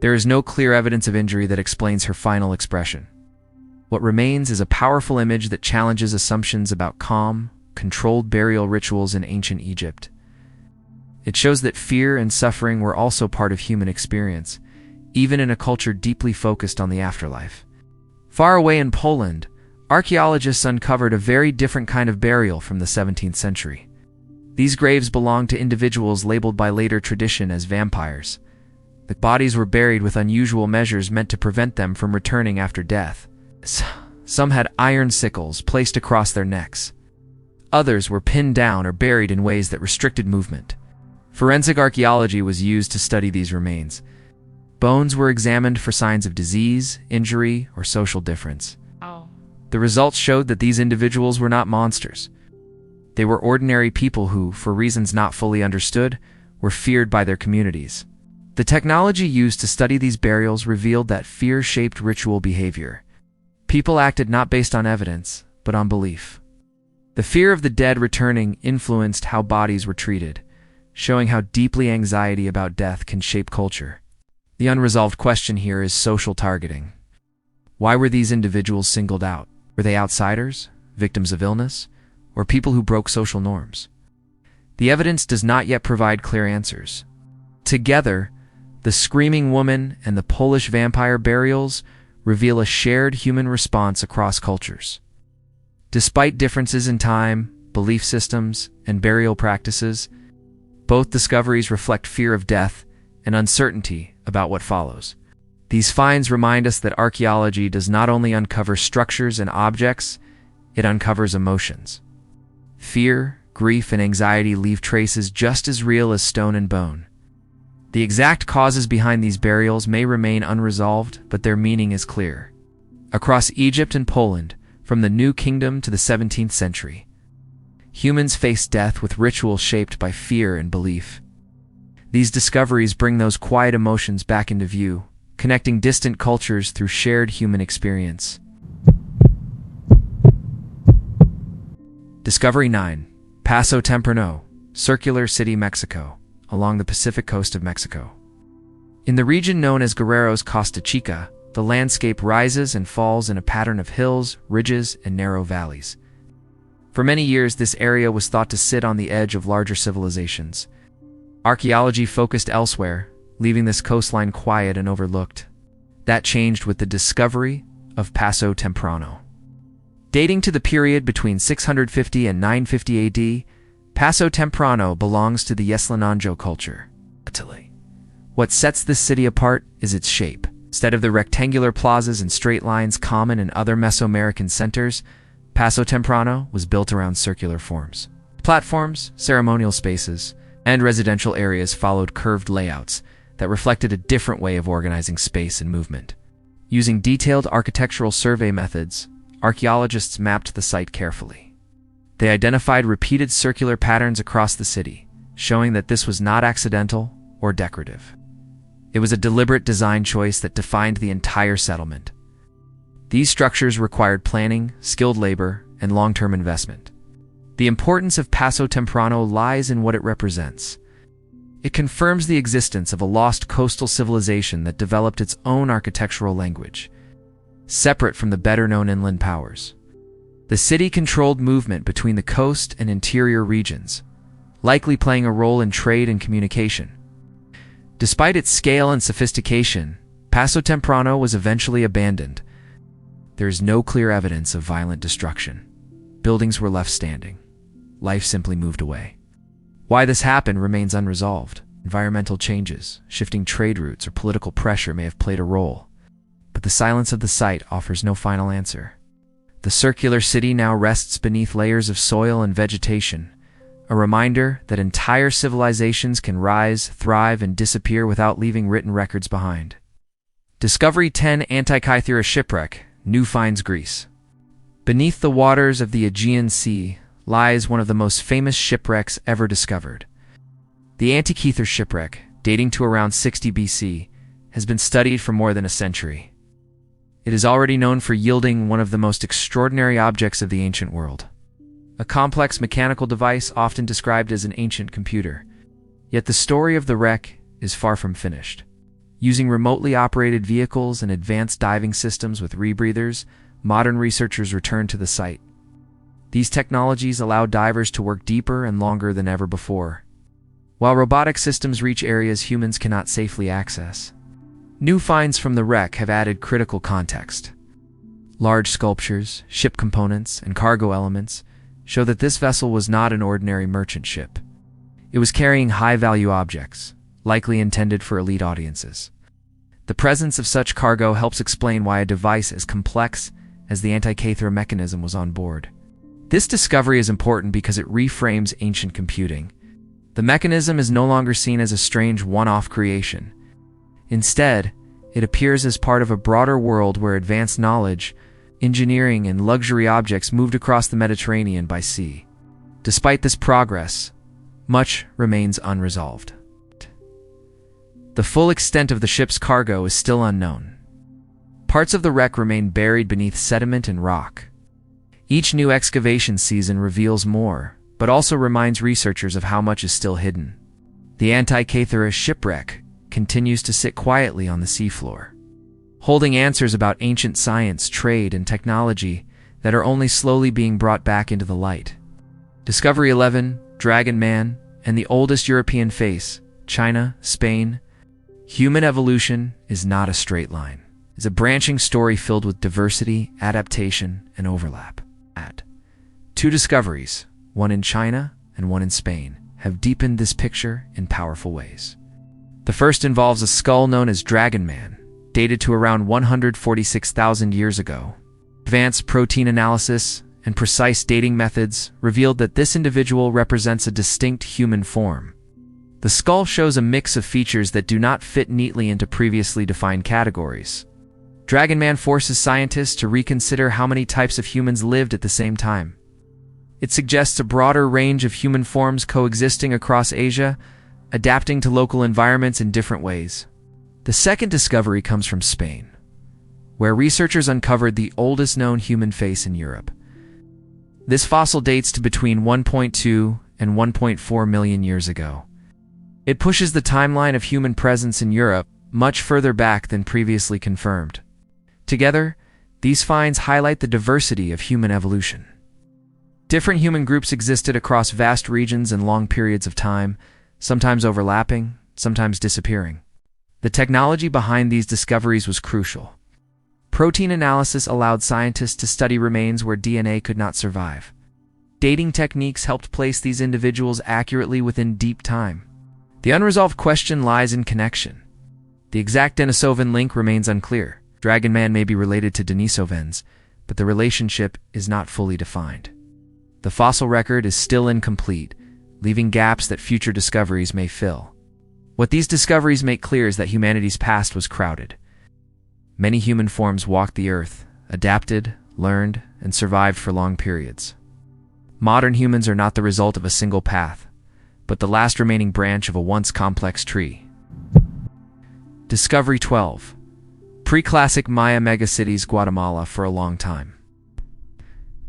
A: There is no clear evidence of injury that explains her final expression. What remains is a powerful image that challenges assumptions about calm, controlled burial rituals in ancient Egypt. It shows that fear and suffering were also part of human experience, even in a culture deeply focused on the afterlife. Far away in Poland, archaeologists uncovered a very different kind of burial from the 17th century. These graves belonged to individuals labeled by later tradition as vampires. The bodies were buried with unusual measures meant to prevent them from returning after death. Some had iron sickles placed across their necks. Others were pinned down or buried in ways that restricted movement. Forensic archaeology was used to study these remains. Bones were examined for signs of disease, injury, or social difference. The results showed that these individuals were not monsters. They were ordinary people who, for reasons not fully understood, were feared by their communities. The technology used to study these burials revealed that fear shaped ritual behavior. People acted not based on evidence, but on belief. The fear of the dead returning influenced how bodies were treated, showing how deeply anxiety about death can shape culture. The unresolved question here is social targeting. Why were these individuals singled out? Were they outsiders, victims of illness, or people who broke social norms? The evidence does not yet provide clear answers. Together, the Screaming Woman and the Polish vampire burials reveal a shared human response across cultures. Despite differences in time, belief systems, and burial practices, both discoveries reflect fear of death and uncertainty about what follows. These finds remind us that archaeology does not only uncover structures and objects, it uncovers emotions. Fear, grief, and anxiety leave traces just as real as stone and bone. The exact causes behind these burials may remain unresolved, but their meaning is clear. Across Egypt and Poland, from the New Kingdom to the 17th century, humans faced death with rituals shaped by fear and belief. These discoveries bring those quiet emotions back into view, connecting distant cultures through shared human experience. Discovery 9. Paso Temprano, Circular City, Mexico, along the Pacific coast of Mexico. In the region known as Guerrero's Costa Chica, the landscape rises and falls in a pattern of hills, ridges, and narrow valleys. For many years, this area was thought to sit on the edge of larger civilizations. Archaeology focused elsewhere, leaving this coastline quiet and overlooked. That changed with the discovery of Paso Temprano. Dating to the period between 650 and 950 AD, Paso Temprano belongs to the Yeslananjo culture. What sets this city apart is its shape. Instead of the rectangular plazas and straight lines common in other Mesoamerican centers, Paso Temprano was built around circular forms. Platforms, ceremonial spaces, and residential areas followed curved layouts that reflected a different way of organizing space and movement. Using detailed architectural survey methods, archaeologists mapped the site carefully. They identified repeated circular patterns across the city, showing that this was not accidental or decorative. It was a deliberate design choice that defined the entire settlement. These structures required planning, skilled labor, and long-term investment. The importance of Paso Temprano lies in what it represents. It confirms the existence of a lost coastal civilization that developed its own architectural language, separate from the better-known inland powers. The city controlled movement between the coast and interior regions, likely playing a role in trade and communication. Despite its scale and sophistication, Paso Temprano was eventually abandoned. There is no clear evidence of violent destruction. Buildings were left standing. Life simply moved away. Why this happened remains unresolved. Environmental changes, shifting trade routes, or political pressure may have played a role, but the silence of the site offers no final answer. The circular city now rests beneath layers of soil and vegetation, a reminder that entire civilizations can rise, thrive, and disappear without leaving written records behind. Discovery 10. Antikythera Shipwreck, New Finds, Greece. Beneath the waters of the Aegean Sea lies one of the most famous shipwrecks ever discovered. The Antikythera shipwreck, dating to around 60 BC, has been studied for more than a century. It is already known for yielding one of the most extraordinary objects of the ancient world. A complex mechanical device often described as an ancient computer. Yet the story of the wreck is far from finished. Using remotely operated vehicles and advanced diving systems with rebreathers, modern researchers return to the site. These technologies allow divers to work deeper and longer than ever before, while robotic systems reach areas humans cannot safely access. New finds from the wreck have added critical context. Large sculptures, ship components, and cargo elements show that this vessel was not an ordinary merchant ship. It was carrying high-value objects, likely intended for elite audiences. The presence of such cargo helps explain why a device as complex as the Antikythera mechanism was on board. This discovery is important because it reframes ancient computing. The mechanism is no longer seen as a strange one-off creation. Instead, it appears as part of a broader world where advanced knowledge, engineering, and luxury objects moved across the Mediterranean by sea. Despite this progress, much remains unresolved. The full extent of the ship's cargo is still unknown. Parts of the wreck remain buried beneath sediment and rock. Each new excavation season reveals more, but also reminds researchers of how much is still hidden. The Antikythera shipwreck continues to sit quietly on the seafloor, holding answers about ancient science, trade, and technology that are only slowly being brought back into the light. Discovery 11, Dragon Man, and the oldest European face, China, Spain. Human evolution is not a straight line. It's a branching story filled with diversity, adaptation, and overlap. Two discoveries, one in China and one in Spain, have deepened this picture in powerful ways. The first involves a skull known as Dragon Man, dated to around 146,000 years ago. Advanced protein analysis and precise dating methods revealed that this individual represents a distinct human form. The skull shows a mix of features that do not fit neatly into previously defined categories. Dragon Man forces scientists to reconsider how many types of humans lived at the same time. It suggests a broader range of human forms coexisting across Asia, adapting to local environments in different ways. The second discovery comes from Spain, where researchers uncovered the oldest known human face in Europe. This fossil dates to between 1.2 and 1.4 million years ago. It pushes the timeline of human presence in Europe much further back than previously confirmed. Together, these finds highlight the diversity of human evolution. Different human groups existed across vast regions and long periods of time, sometimes overlapping, sometimes disappearing. The technology behind these discoveries was crucial. Protein analysis allowed scientists to study remains where DNA could not survive. Dating techniques helped place these individuals accurately within deep time. The unresolved question lies in connection. The exact Denisovan link remains unclear. Dragon Man may be related to Denisovans, but the relationship is not fully defined. The fossil record is still incomplete, leaving gaps that future discoveries may fill. What these discoveries make clear is that humanity's past was crowded. Many human forms walked the earth, adapted, learned, and survived for long periods. Modern humans are not the result of a single path, but the last remaining branch of a once complex tree. Discovery 12. Pre-classic Maya megacities, Guatemala. For a long time,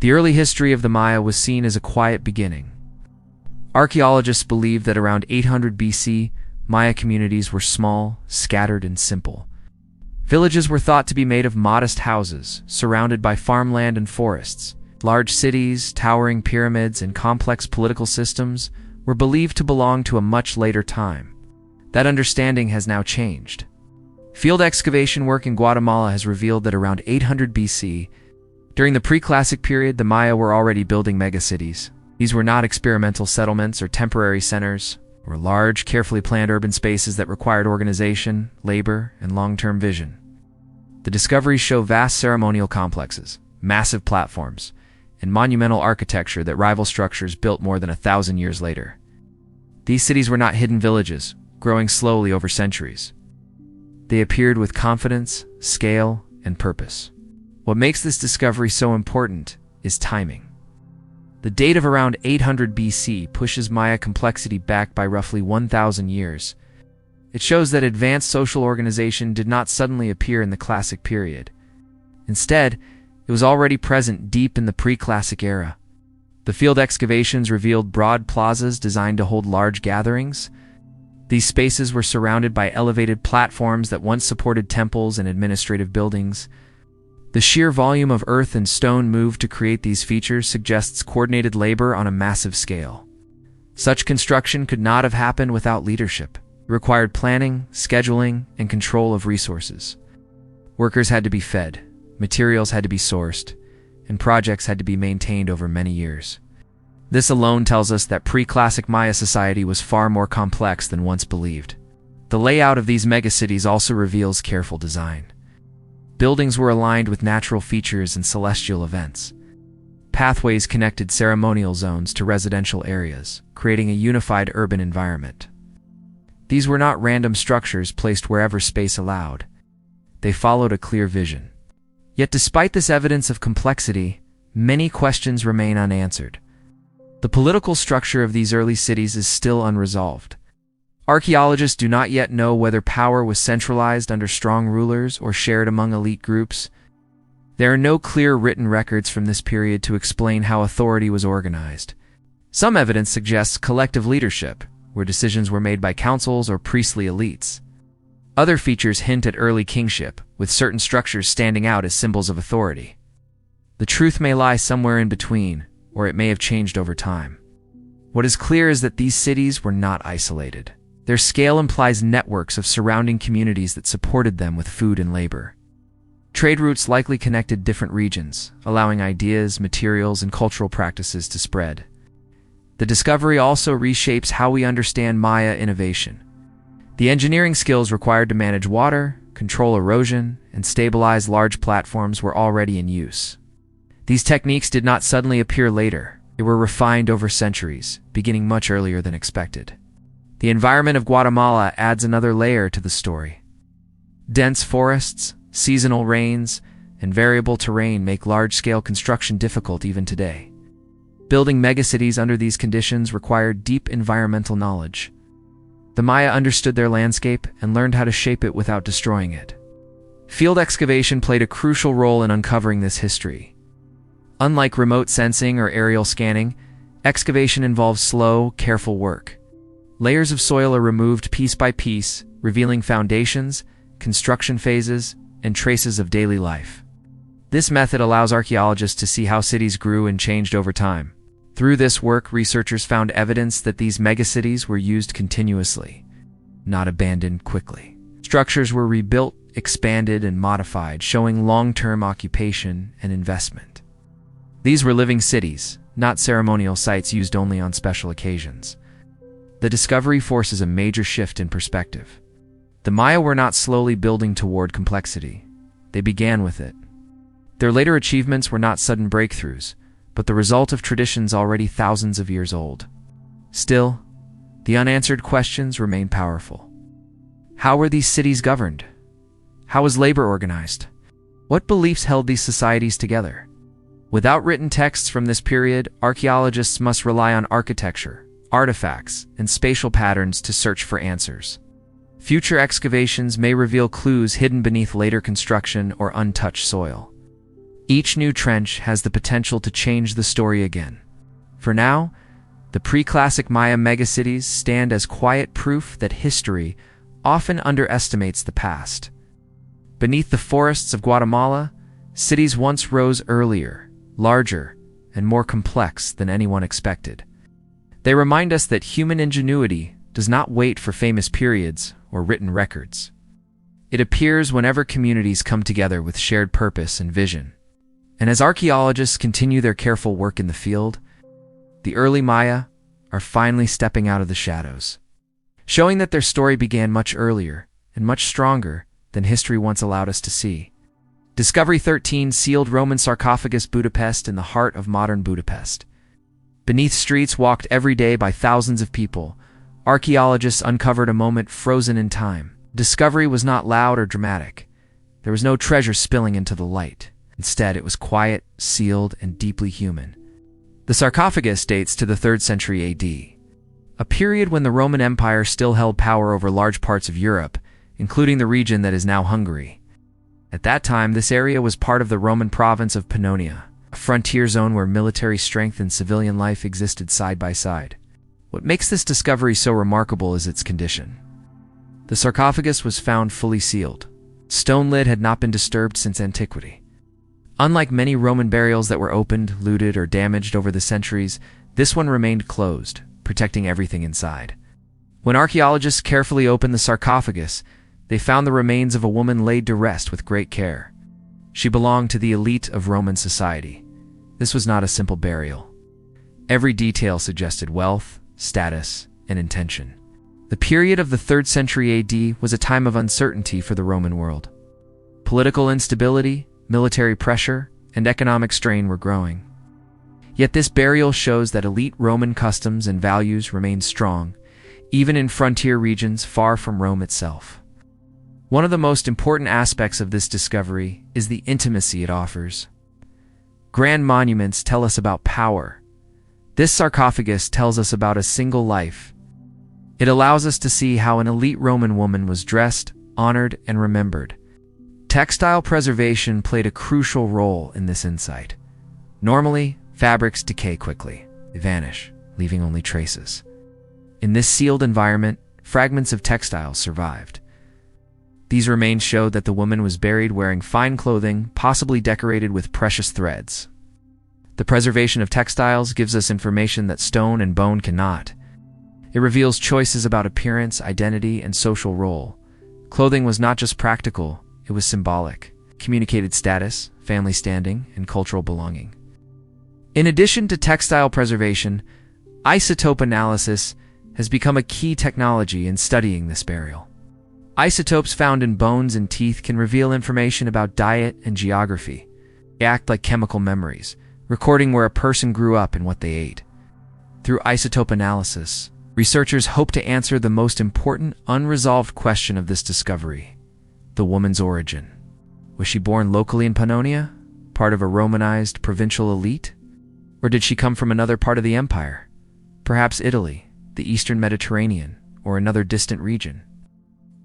A: the early history of the Maya was seen as a quiet beginning. Archaeologists believe that around 800 BC, Maya communities were small, scattered, and simple. Villages were thought to be made of modest houses, surrounded by farmland and forests. Large cities, towering pyramids, and complex political systems were believed to belong to a much later time. That understanding has now changed. Field excavation work in Guatemala has revealed that around 800 BC, during the pre-classic period, the Maya were already building megacities. These were not experimental settlements or temporary centers, or large, carefully planned urban spaces that required organization, labor, and long-term vision. The discoveries show vast ceremonial complexes, massive platforms, and monumental architecture that rival structures built more than 1,000 years later. These cities were not hidden villages, growing slowly over centuries. They appeared with confidence, scale, and purpose. What makes this discovery so important is timing. The date of around 800 BC pushes Maya complexity back by roughly 1,000 years. It shows that advanced social organization did not suddenly appear in the classic period. Instead, it was already present deep in the pre-classic era. The field excavations revealed broad plazas designed to hold large gatherings. These spaces were surrounded by elevated platforms that once supported temples and administrative buildings. The sheer volume of earth and stone moved to create these features suggests coordinated labor on a massive scale. Such construction could not have happened without leadership. It required planning, scheduling, and control of resources. Workers had to be fed, materials had to be sourced, and projects had to be maintained over many years. This alone tells us that pre-classic Maya society was far more complex than once believed. The layout of these megacities also reveals careful design. Buildings were aligned with natural features and celestial events. Pathways connected ceremonial zones to residential areas, creating a unified urban environment. These were not random structures placed wherever space allowed. They followed a clear vision. Yet despite this evidence of complexity, many questions remain unanswered. The political structure of these early cities is still unresolved. Archaeologists do not yet know whether power was centralized under strong rulers or shared among elite groups. There are no clear written records from this period to explain how authority was organized. Some evidence suggests collective leadership, where decisions were made by councils or priestly elites. Other features hint at early kingship, with certain structures standing out as symbols of authority. The truth may lie somewhere in between, or it may have changed over time. What is clear is that these cities were not isolated. Their scale implies networks of surrounding communities that supported them with food and labor. Trade routes likely connected different regions, allowing ideas, materials, and cultural practices to spread. The discovery also reshapes how we understand Maya innovation. The engineering skills required to manage water, control erosion, and stabilize large platforms were already in use. These techniques did not suddenly appear later. They were refined over centuries, beginning much earlier than expected. The environment of Guatemala adds another layer to the story. Dense forests, seasonal rains, and variable terrain make large-scale construction difficult even today. Building megacities under these conditions required deep environmental knowledge. The Maya understood their landscape and learned how to shape it without destroying it. Field excavation played a crucial role in uncovering this history. Unlike remote sensing or aerial scanning, excavation involves slow, careful work. Layers of soil are removed piece by piece, revealing foundations, construction phases, and traces of daily life. This method allows archaeologists to see how cities grew and changed over time. Through this work, researchers found evidence that these megacities were used continuously, not abandoned quickly. Structures were rebuilt, expanded, and modified, showing long-term occupation and investment. These were living cities, not ceremonial sites used only on special occasions. The discovery forces a major shift in perspective. The Maya were not slowly building toward complexity. They began with it. Their later achievements were not sudden breakthroughs, but the result of traditions already thousands of years old. Still, the unanswered questions remain powerful. How were these cities governed? How was labor organized? What beliefs held these societies together? Without written texts from this period, archaeologists must rely on architecture, artifacts, and spatial patterns to search for answers. Future excavations may reveal clues hidden beneath later construction or untouched soil. Each new trench has the potential to change the story again. For now, the pre-classic Maya megacities stand as quiet proof that history often underestimates the past. Beneath the forests of Guatemala, cities once rose earlier, larger, and more complex than anyone expected. They remind us that human ingenuity does not wait for famous periods or written records. It appears whenever communities come together with shared purpose and vision. And as archaeologists continue their careful work in the field, the early Maya are finally stepping out of the shadows, showing that their story began much earlier and much stronger than history once allowed us to see. Discovery 13 sealed Roman sarcophagus Budapest in the heart of modern Budapest. Beneath streets walked every day by thousands of people, archaeologists uncovered a moment frozen in time. Discovery was not loud or dramatic. There was no treasure spilling into the light. Instead, it was quiet, sealed, and deeply human. The sarcophagus dates to the 3rd century AD, a period when the Roman Empire still held power over large parts of Europe, including the region that is now Hungary. At that time, this area was part of the Roman province of Pannonia, a frontier zone where military strength and civilian life existed side by side. What makes this discovery so remarkable is its condition. The sarcophagus was found fully sealed. Its stone lid had not been disturbed since antiquity. Unlike many Roman burials that were opened, looted, or damaged over the centuries, this one remained closed, protecting everything inside. When archaeologists carefully opened the sarcophagus, they found the remains of a woman laid to rest with great care. She belonged to the elite of Roman society. This was not a simple burial. Every detail suggested wealth, status, and intention. The period of the 3rd century AD was a time of uncertainty for the Roman world. Political instability, military pressure, and economic strain were growing. Yet this burial shows that elite Roman customs and values remained strong, even in frontier regions far from Rome itself. One of the most important aspects of this discovery is the intimacy it offers. Grand monuments tell us about power, This sarcophagus tells us about a single life. It allows us to see how an elite Roman woman was dressed, honored, and remembered. Textile preservation played a crucial role in this insight. Normally, fabrics decay quickly. They vanish, leaving only traces. In this sealed environment, fragments of textiles survived. These remains showed that the woman was buried wearing fine clothing, possibly decorated with precious threads. The preservation of textiles gives us information that stone and bone cannot. It reveals choices about appearance, identity, and social role. Clothing was not just practical, it was symbolic. It communicated status, family standing, and cultural belonging. In addition to textile preservation, isotope analysis has become a key technology in studying this burial. Isotopes found in bones and teeth can reveal information about diet and geography. They act like chemical memories, recording where a person grew up and what they ate. Through isotope analysis, researchers hope to answer the most important unresolved question of this discovery: the woman's origin. Was she born locally in Pannonia, part of a Romanized provincial elite? Or did she come from another part of the empire? Perhaps Italy, the Eastern Mediterranean, or another distant region.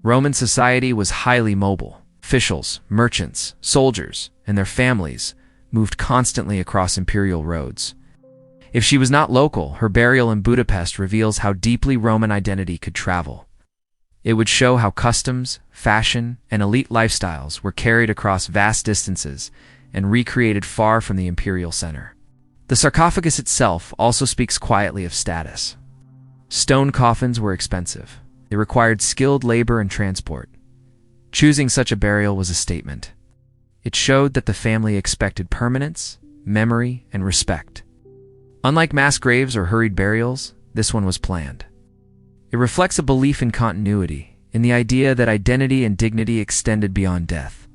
A: Roman society was highly mobile. Officials, merchants, soldiers, and their families moved constantly across imperial roads. If she was not local, her burial in Budapest reveals how deeply Roman identity could travel. It would show how customs, fashion, and elite lifestyles were carried across vast distances and recreated far from the imperial center. The sarcophagus itself also speaks quietly of status. Stone coffins were expensive. They required skilled labor and transport. Choosing such a burial was a statement. It showed that the family expected permanence, memory, and respect. Unlike mass graves or hurried burials, this one was planned. It reflects a belief in continuity, in the idea that identity and dignity extended beyond death.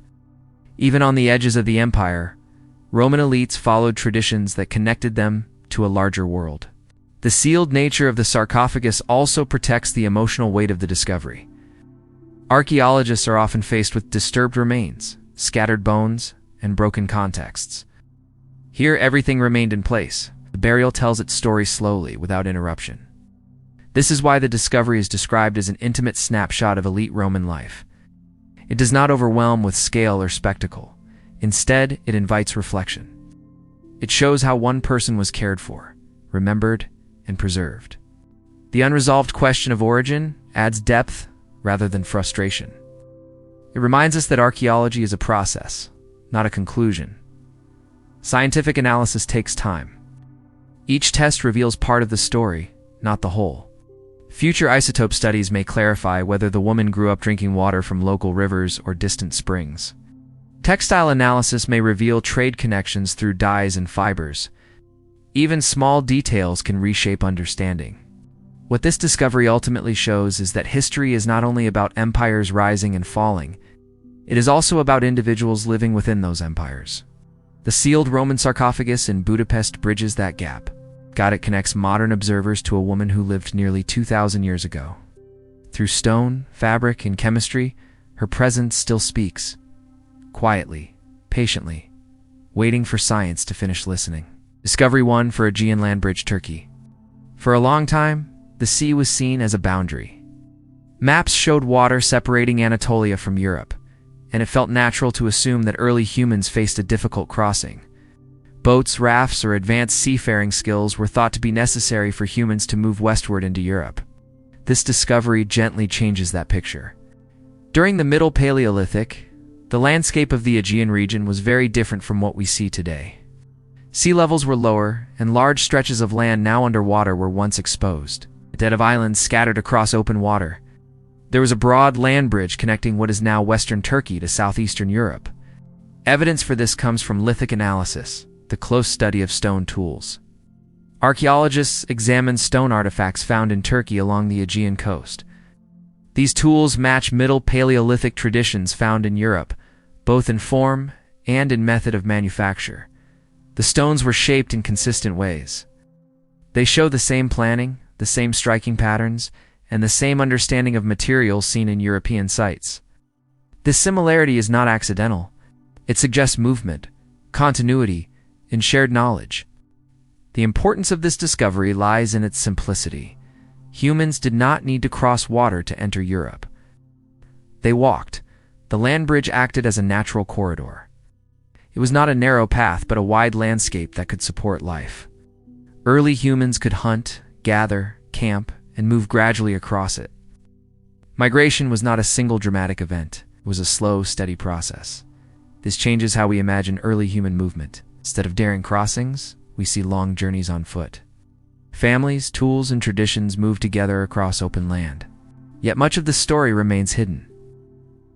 A: Even on the edges of the empire, Roman elites followed traditions that connected them to a larger world. The sealed nature of the sarcophagus also protects the emotional weight of the discovery. Archaeologists are often faced with disturbed remains, scattered bones, and broken contexts. Here, everything remained in place. The burial tells its story slowly, without interruption. This is why the discovery is described as an intimate snapshot of elite Roman life. It does not overwhelm with scale or spectacle. Instead, it invites reflection. It shows how one person was cared for, remembered, and preserved. The unresolved question of origin adds depth rather than frustration. It reminds us that archaeology is a process, not a conclusion. Scientific analysis takes time. Each test reveals part of the story, not the whole. Future isotope studies may clarify whether the woman grew up drinking water from local rivers or distant springs. Textile analysis may reveal trade connections through dyes and fibers. Even small details can reshape understanding. What this discovery ultimately shows is that history is not only about empires rising and falling, it is also about individuals living within those empires. The sealed Roman sarcophagus in Budapest bridges that gap. It connects modern observers to a woman who lived nearly 2,000 years ago. Through stone, fabric, and chemistry, her presence still speaks. Quietly, patiently, waiting for science to finish listening. Discovery 1 for Aegean land bridge, Turkey. For a long time, the sea was seen as a boundary. Maps showed water separating Anatolia from Europe, and it felt natural to assume that early humans faced a difficult crossing. Boats, rafts, or advanced seafaring skills were thought to be necessary for humans to move westward into Europe. This discovery gently changes that picture. During the Middle Paleolithic, the landscape of the Aegean region was very different from what we see today. Sea levels were lower, and large stretches of land now underwater were once exposed. A dead of islands scattered across open water. There was a broad land bridge connecting what is now western Turkey to southeastern Europe. Evidence for this comes from lithic analysis, the close study of stone tools. Archaeologists examine stone artifacts found in Turkey along the Aegean coast. These tools match Middle Paleolithic traditions found in Europe, both in form and in method of manufacture. The stones were shaped in consistent ways. They show the same planning, the same striking patterns, and the same understanding of materials seen in European sites. This similarity is not accidental. It suggests movement, continuity, and shared knowledge. The importance of this discovery lies in its simplicity. Humans did not need to cross water to enter Europe. They walked. The land bridge acted as a natural corridor. It was not a narrow path, but a wide landscape that could support life. Early humans could hunt, gather, camp, and move gradually across it. Migration was not a single dramatic event. It was a slow, steady process. This changes how we imagine early human movement. Instead of daring crossings, we see long journeys on foot. Families, tools, and traditions move together across open land. Yet much of the story remains hidden.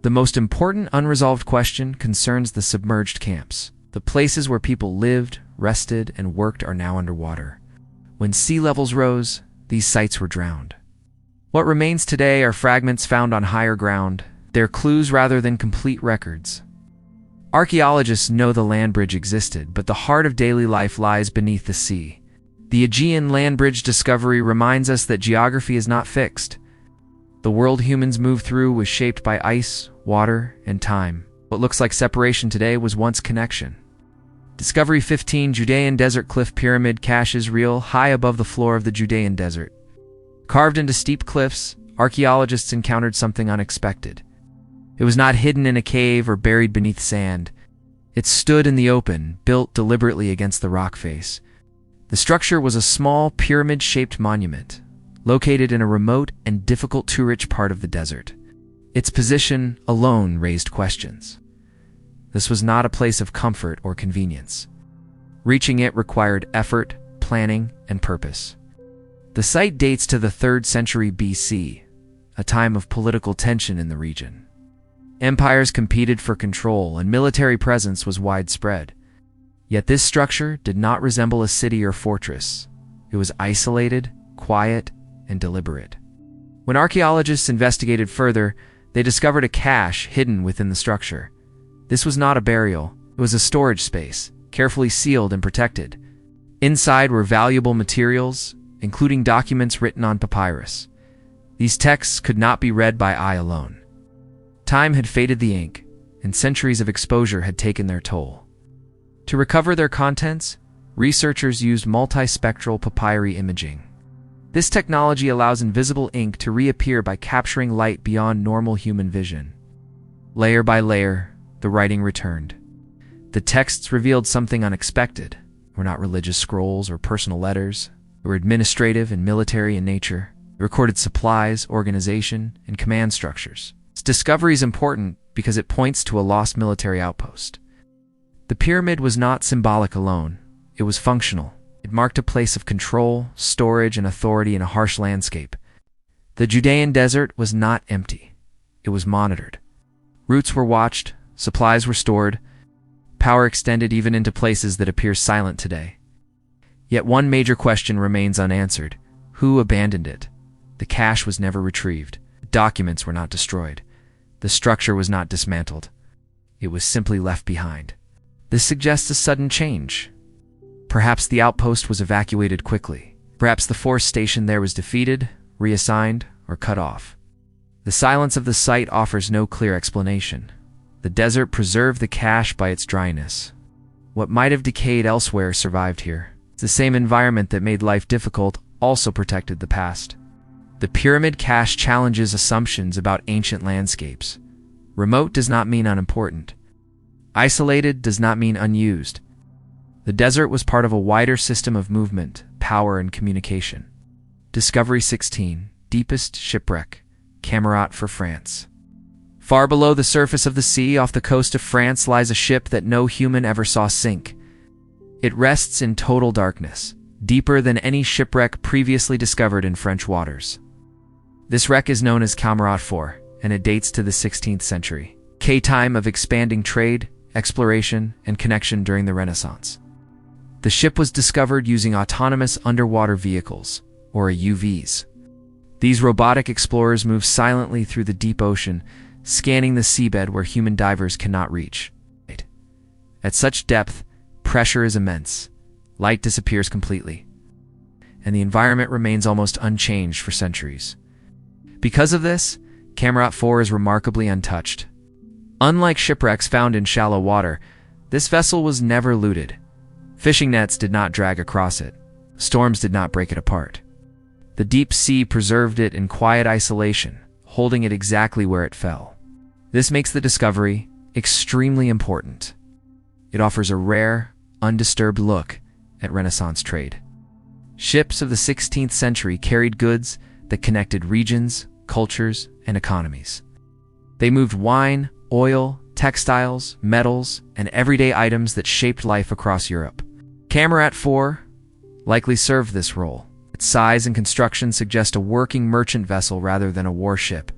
A: The most important unresolved question concerns the submerged camps. The places where people lived, rested, and worked are now underwater. When sea levels rose, these sites were drowned. What remains today are fragments found on higher ground. They're clues rather than complete records. Archaeologists know the land bridge existed, but the heart of daily life lies beneath the sea. The Aegean land bridge discovery reminds us that geography is not fixed. The world humans moved through was shaped by ice, water, and time. What looks like separation today was once connection. Discovery 15, Judean Desert Cliff Pyramid caches real high above the floor of the Judean Desert. Carved into steep cliffs, archaeologists encountered something unexpected. It was not hidden in a cave or buried beneath sand. It stood in the open, built deliberately against the rock face. The structure was a small, pyramid-shaped monument, located in a remote and difficult-to-reach part of the desert. Its position alone raised questions. This was not a place of comfort or convenience. Reaching it required effort, planning, and purpose. The site dates to the 3rd century BC, a time of political tension in the region. Empires competed for control, and military presence was widespread. Yet this structure did not resemble a city or fortress. It was isolated, quiet, and deliberate. When archaeologists investigated further, they discovered a cache hidden within the structure. This was not a burial. It was a storage space, carefully sealed and protected. Inside were valuable materials, including documents written on papyrus. These texts could not be read by eye alone. Time had faded the ink, and centuries of exposure had taken their toll. To recover their contents, researchers used multispectral papyri imaging. This technology allows invisible ink to reappear by capturing light beyond normal human vision. Layer by layer, the writing returned. The texts revealed something unexpected. They were not religious scrolls or personal letters. They were administrative and military in nature. They recorded supplies, organization, and command structures. This discovery is important because it points to a lost military outpost. The pyramid was not symbolic alone. It was functional. It marked a place of control, storage, and authority in a harsh landscape. The Judean desert was not empty. It was monitored. Routes were watched, supplies were stored, power extended even into places that appear silent today. Yet one major question remains unanswered. Who abandoned it? The cache was never retrieved. The documents were not destroyed. The structure was not dismantled. It was simply left behind. This suggests a sudden change. Perhaps the outpost was evacuated quickly. Perhaps the force stationed there was defeated, reassigned, or cut off. The silence of the site offers no clear explanation. The desert preserved the cache by its dryness. What might have decayed elsewhere survived here. The same environment that made life difficult also protected the past. The pyramid cache challenges assumptions about ancient landscapes. Remote does not mean unimportant. Isolated does not mean unused. The desert was part of a wider system of movement, power, and communication. Discovery 16, Deepest Shipwreck, Camerotte for France. Far below the surface of the sea, off the coast of France, lies a ship that no human ever saw sink. It rests in total darkness, deeper than any shipwreck previously discovered in French waters. This wreck is known as Camerotte 4, and it dates to the 16th century, time of expanding trade, exploration, and connection during the Renaissance. The ship was discovered using autonomous underwater vehicles, or UVs. These robotic explorers move silently through the deep ocean, scanning the seabed where human divers cannot reach. At such depth, pressure is immense. Light disappears completely, and the environment remains almost unchanged for centuries. Because of this, Camerotte 4 is remarkably untouched. Unlike shipwrecks found in shallow water, this vessel was never looted. Fishing nets did not drag across it. storms did not break it apart. The deep sea preserved it in quiet isolation, holding it exactly where it fell. This makes the discovery extremely important. It offers a rare, undisturbed look at Renaissance trade. Ships of the 16th century carried goods that connected regions, cultures, and economies. They moved wine, oil, textiles, metals, and everyday items that shaped life across Europe. Camarat 4 likely served this role. Its size and construction suggest a working merchant vessel rather than a warship.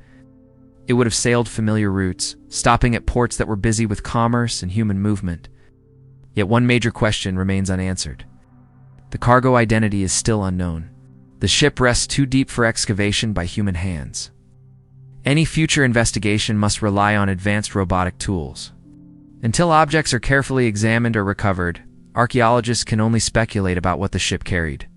A: It would have sailed familiar routes, stopping at ports that were busy with commerce and human movement. Yet one major question remains unanswered. The cargo identity is still unknown. The ship rests too deep for excavation by human hands. Any future investigation must rely on advanced robotic tools. Until objects are carefully examined or recovered, archaeologists can only speculate about what the ship carried.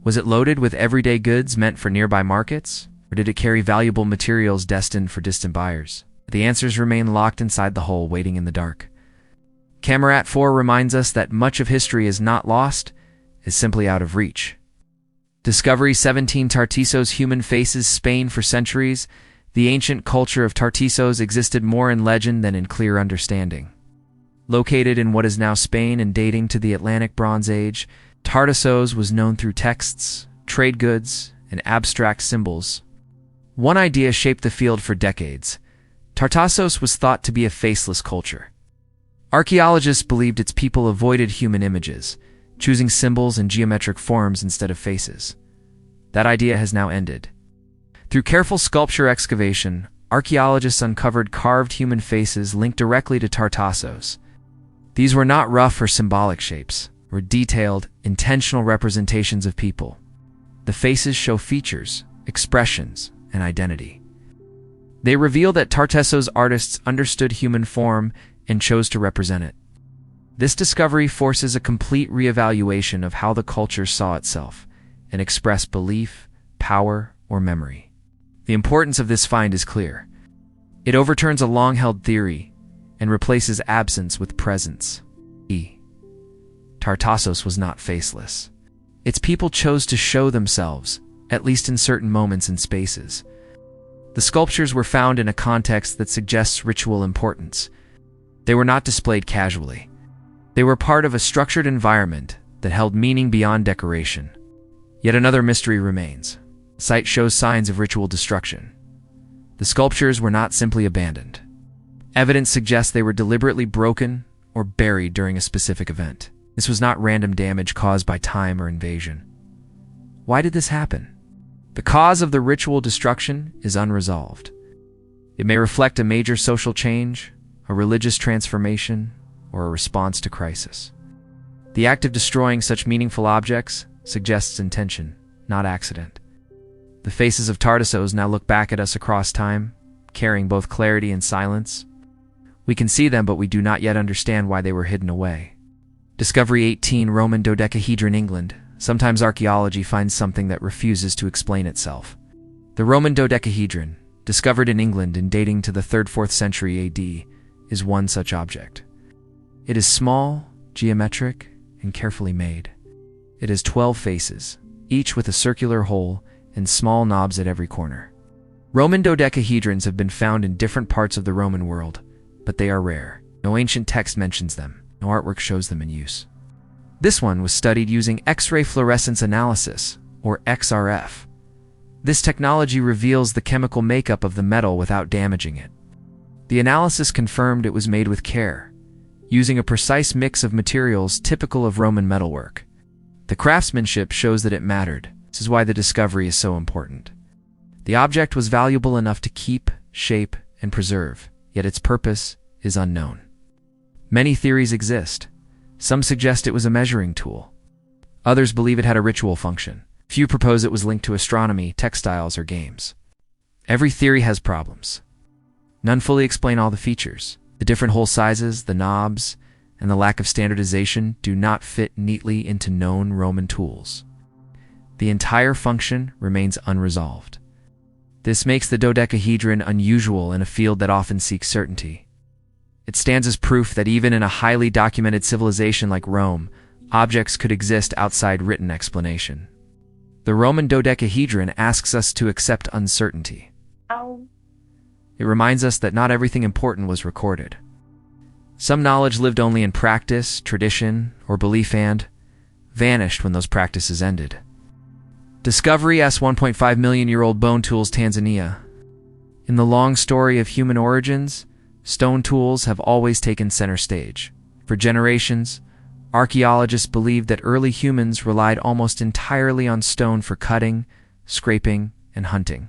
A: Was it loaded with everyday goods meant for nearby markets, or did it carry valuable materials destined for distant buyers? The answers remain locked inside the hull, waiting in the dark. Camarat 4 reminds us that much of history is not lost, is simply out of reach. Discovery 17 Tartessos human faces Spain for centuries. The ancient culture of Tartessos existed more in legend than in clear understanding. Located in what is now Spain and dating to the Atlantic Bronze Age, Tartessos was known through texts, trade goods, and abstract symbols. One idea shaped the field for decades. Tartessos was thought to be a faceless culture. Archaeologists believed its people avoided human images, choosing symbols and geometric forms instead of faces. That idea has now ended. Through careful sculpture excavation, archaeologists uncovered carved human faces linked directly to Tartessos. These were not rough or symbolic shapes, were detailed, intentional representations of people. The faces show features, expressions, and identity. They reveal that Tartessos artists understood human form and chose to represent it. This discovery forces a complete reevaluation of how the culture saw itself and expressed belief, power, or memory. The importance of this find is clear. It overturns a long-held theory and replaces absence with presence. Tartessos was not faceless. Its people chose to show themselves, at least in certain moments and spaces. The sculptures were found in a context that suggests ritual importance. They were not displayed casually. They were part of a structured environment that held meaning beyond decoration. Yet another mystery remains. The site shows signs of ritual destruction. The sculptures were not simply abandoned. Evidence suggests they were deliberately broken or buried during a specific event. This was not random damage caused by time or invasion. Why did this happen? The cause of the ritual destruction is unresolved. It may reflect a major social change, a religious transformation, or a response to crisis. The act of destroying such meaningful objects suggests intention, not accident. The faces of Tartessos now look back at us across time, carrying both clarity and silence. We can see them, but we do not yet understand why they were hidden away. Discovery 18 Roman dodecahedron England. Sometimes archaeology finds something that refuses to explain itself. The Roman dodecahedron, discovered in England and dating to the 3rd–4th century AD, is one such object. It is small, geometric, and carefully made. It has 12 faces, each with a circular hole and small knobs at every corner. Roman dodecahedrons have been found in different parts of the Roman world, but they are rare. No ancient text mentions them. No artwork shows them in use. This one was studied using X-ray fluorescence analysis, or XRF. This technology reveals the chemical makeup of the metal without damaging it. The analysis confirmed it was made with care, using a precise mix of materials typical of Roman metalwork. The craftsmanship shows that it mattered. This is why the discovery is so important. The object was valuable enough to keep, shape, and preserve, yet its purpose is unknown. Many theories exist. Some suggest it was a measuring tool. Others believe it had a ritual function. Few propose it was linked to astronomy, textiles, or games. Every theory has problems. None fully explain all the features. The different hole sizes, the knobs, and the lack of standardization do not fit neatly into known Roman tools. The entire function remains unresolved. This makes the dodecahedron unusual in a field that often seeks certainty. It stands as proof that even in a highly documented civilization like Rome, objects could exist outside written explanation. The Roman dodecahedron asks us to accept uncertainty. It reminds us that not everything important was recorded. Some knowledge lived only in practice, tradition, or belief and vanished when those practices ended. Discovery asks 1.5 million-year-old bone tools, Tanzania. In the long story of human origins, stone tools have always taken center stage. For generations, archaeologists believed that early humans relied almost entirely on stone for cutting, scraping, and hunting.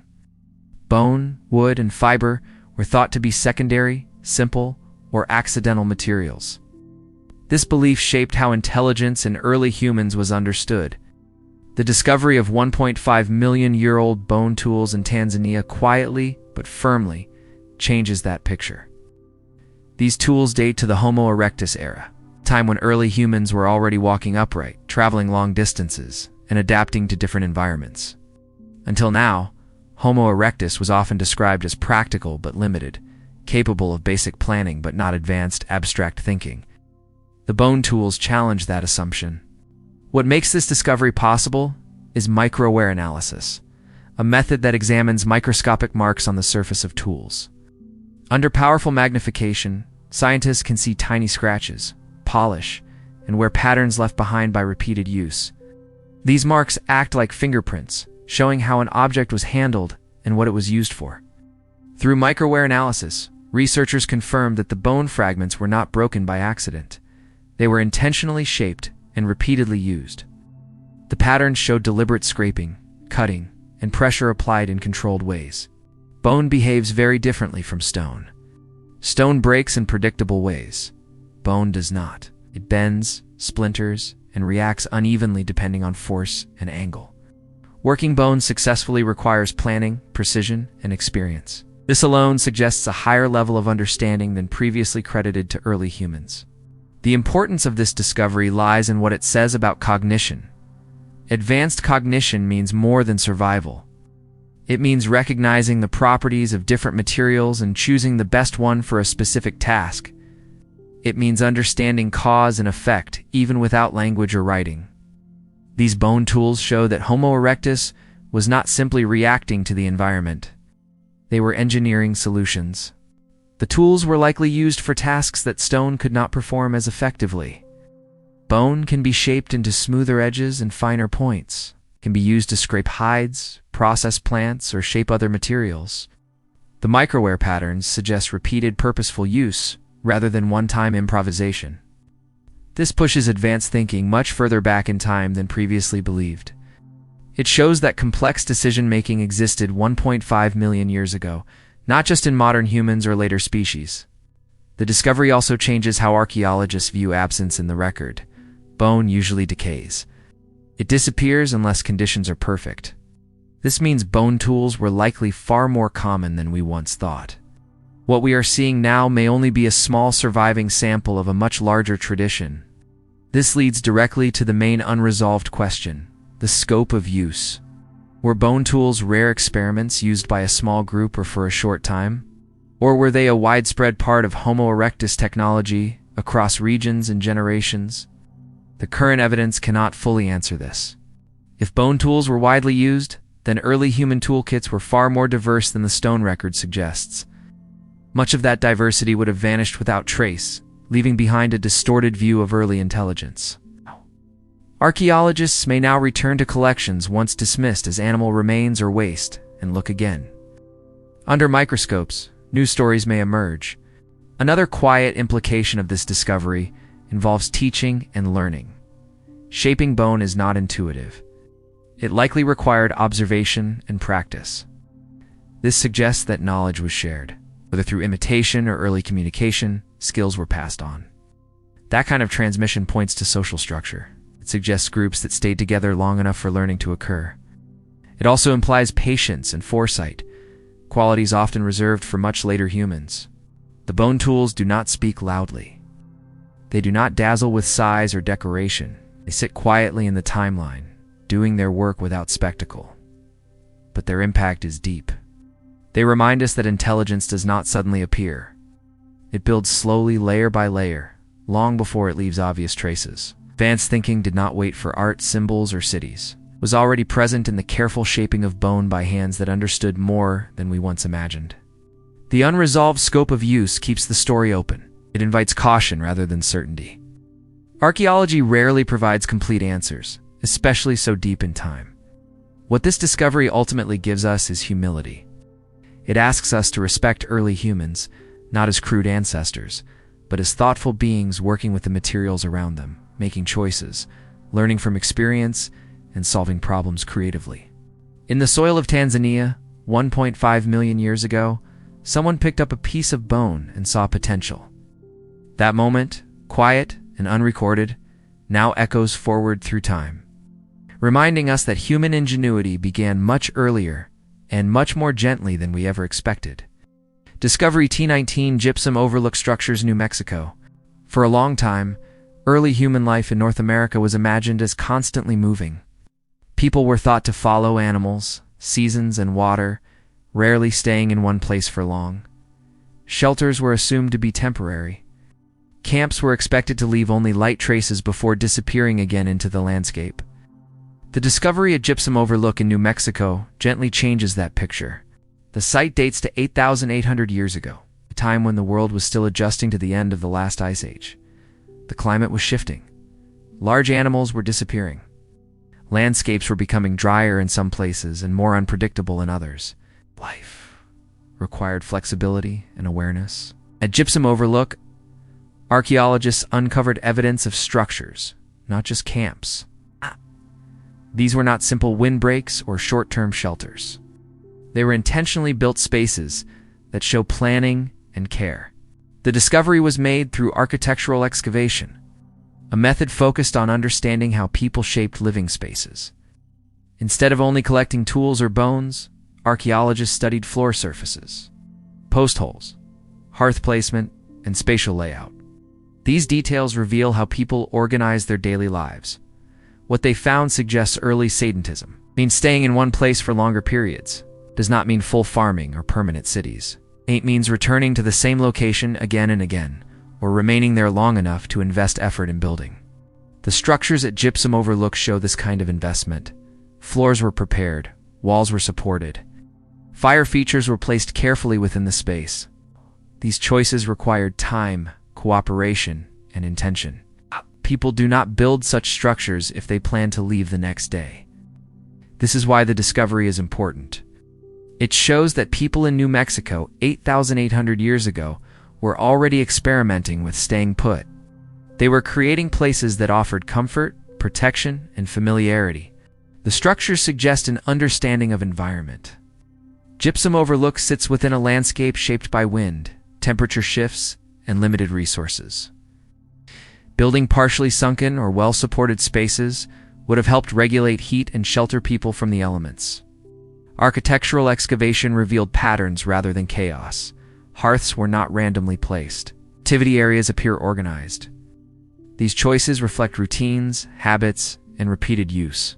A: Bone, wood, and fiber were thought to be secondary, simple, or accidental materials. This belief shaped how intelligence in early humans was understood. The discovery of 1.5 million-year-old bone tools in Tanzania quietly but firmly changes that picture. These tools date to the Homo erectus era, a time when early humans were already walking upright, traveling long distances, and adapting to different environments. Until now, Homo erectus was often described as practical but limited, capable of basic planning but not advanced, abstract thinking. The bone tools challenge that assumption. What makes this discovery possible is microwear analysis, a method that examines microscopic marks on the surface of tools. Under powerful magnification, scientists can see tiny scratches, polish, and wear patterns left behind by repeated use. These marks act like fingerprints, showing how an object was handled and what it was used for. Through microwear analysis, researchers confirmed that the bone fragments were not broken by accident. They were intentionally shaped and repeatedly used. The patterns showed deliberate scraping, cutting, and pressure applied in controlled ways. Bone behaves very differently from stone. Stone breaks in predictable ways. Bone does not. It bends, splinters, and reacts unevenly depending on force and angle. Working bone successfully requires planning, precision, and experience. This alone suggests a higher level of understanding than previously credited to early humans. The importance of this discovery lies in what it says about cognition. Advanced cognition means more than survival. It means recognizing the properties of different materials and choosing the best one for a specific task. It means understanding cause and effect, even without language or writing. These bone tools show that Homo erectus was not simply reacting to the environment. They were engineering solutions. The tools were likely used for tasks that stone could not perform as effectively. Bone can be shaped into smoother edges and finer points, can be used to scrape hides, process plants, or shape other materials. The microwear patterns suggest repeated purposeful use rather than one-time improvisation. This pushes advanced thinking much further back in time than previously believed. It shows that complex decision-making existed 1.5 million years ago, not just in modern humans or later species. The discovery also changes how archaeologists view absence in the record. Bone usually decays. It disappears unless conditions are perfect. This means bone tools were likely far more common than we once thought. What we are seeing now may only be a small surviving sample of a much larger tradition. This leads directly to the main unresolved question: the scope of use. Were bone tools rare experiments used by a small group or for a short time? Or were they a widespread part of Homo erectus technology across regions and generations? The current evidence cannot fully answer this. If bone tools were widely used, then early human toolkits were far more diverse than the stone record suggests. Much of that diversity would have vanished without trace, leaving behind a distorted view of early intelligence. Archaeologists may now return to collections once dismissed as animal remains or waste and look again. Under microscopes, new stories may emerge. Another quiet implication of this discovery involves teaching and learning. Shaping bone is not intuitive. It likely required observation and practice. This suggests that knowledge was shared. Whether through imitation or early communication, skills were passed on. That kind of transmission points to social structure. It suggests groups that stayed together long enough for learning to occur. It also implies patience and foresight, qualities often reserved for much later humans. The bone tools do not speak loudly. They do not dazzle with size or decoration. They sit quietly in the timeline, doing their work without spectacle. But their impact is deep. They remind us that intelligence does not suddenly appear. It builds slowly, layer by layer, long before it leaves obvious traces. Advanced thinking did not wait for art, symbols, or cities. It was already present in the careful shaping of bone by hands that understood more than we once imagined. The unresolved scope of use keeps the story open. It invites caution rather than certainty. Archaeology rarely provides complete answers, especially so deep in time. What this discovery ultimately gives us is humility. It asks us to respect early humans, not as crude ancestors, but as thoughtful beings working with the materials around them, making choices, learning from experience, and solving problems creatively. In the soil of Tanzania, 1.5 million years ago, someone picked up a piece of bone and saw potential. That moment, quiet and unrecorded, now echoes forward through time, reminding us that human ingenuity began much earlier and much more gently than we ever expected. Discovery T19 Gypsum Overlook Structures, New Mexico. For a long time, early human life in North America was imagined as constantly moving. People were thought to follow animals, seasons, and water, rarely staying in one place for long. Shelters were assumed to be temporary. Camps were expected to leave only light traces before disappearing again into the landscape. The discovery at Gypsum Overlook in New Mexico gently changes that picture. The site dates to 8,800 years ago, a time when the world was still adjusting to the end of the last ice age. The climate was shifting. Large animals were disappearing. Landscapes were becoming drier in some places and more unpredictable in others. Life required flexibility and awareness. At Gypsum Overlook, archaeologists uncovered evidence of structures, not just camps. These were not simple windbreaks or short-term shelters. They were intentionally built spaces that show planning and care. The discovery was made through architectural excavation, a method focused on understanding how people shaped living spaces. Instead of only collecting tools or bones, archaeologists studied floor surfaces, post holes, hearth placement, and spatial layout. These details reveal how people organized their daily lives. What they found suggests early sedentism, means staying in one place for longer periods. Does not mean full farming or permanent cities. It means returning to the same location again and again, or remaining there long enough to invest effort in building. The structures at Gypsum Overlook show this kind of investment. Floors were prepared, walls were supported. Fire features were placed carefully within the space. These choices required time, cooperation, and intention. People do not build such structures if they plan to leave the next day. This is why the discovery is important. It shows that people in New Mexico 8,800 years ago were already experimenting with staying put. They were creating places that offered comfort, protection, and familiarity. The structures suggest an understanding of environment. Gypsum Overlook sits within a landscape shaped by wind, temperature shifts, and limited resources. Building partially sunken or well-supported spaces would have helped regulate heat and shelter people from the elements. Architectural excavation revealed patterns rather than chaos. Hearths were not randomly placed. Activity areas appear organized. These choices reflect routines, habits, and repeated use.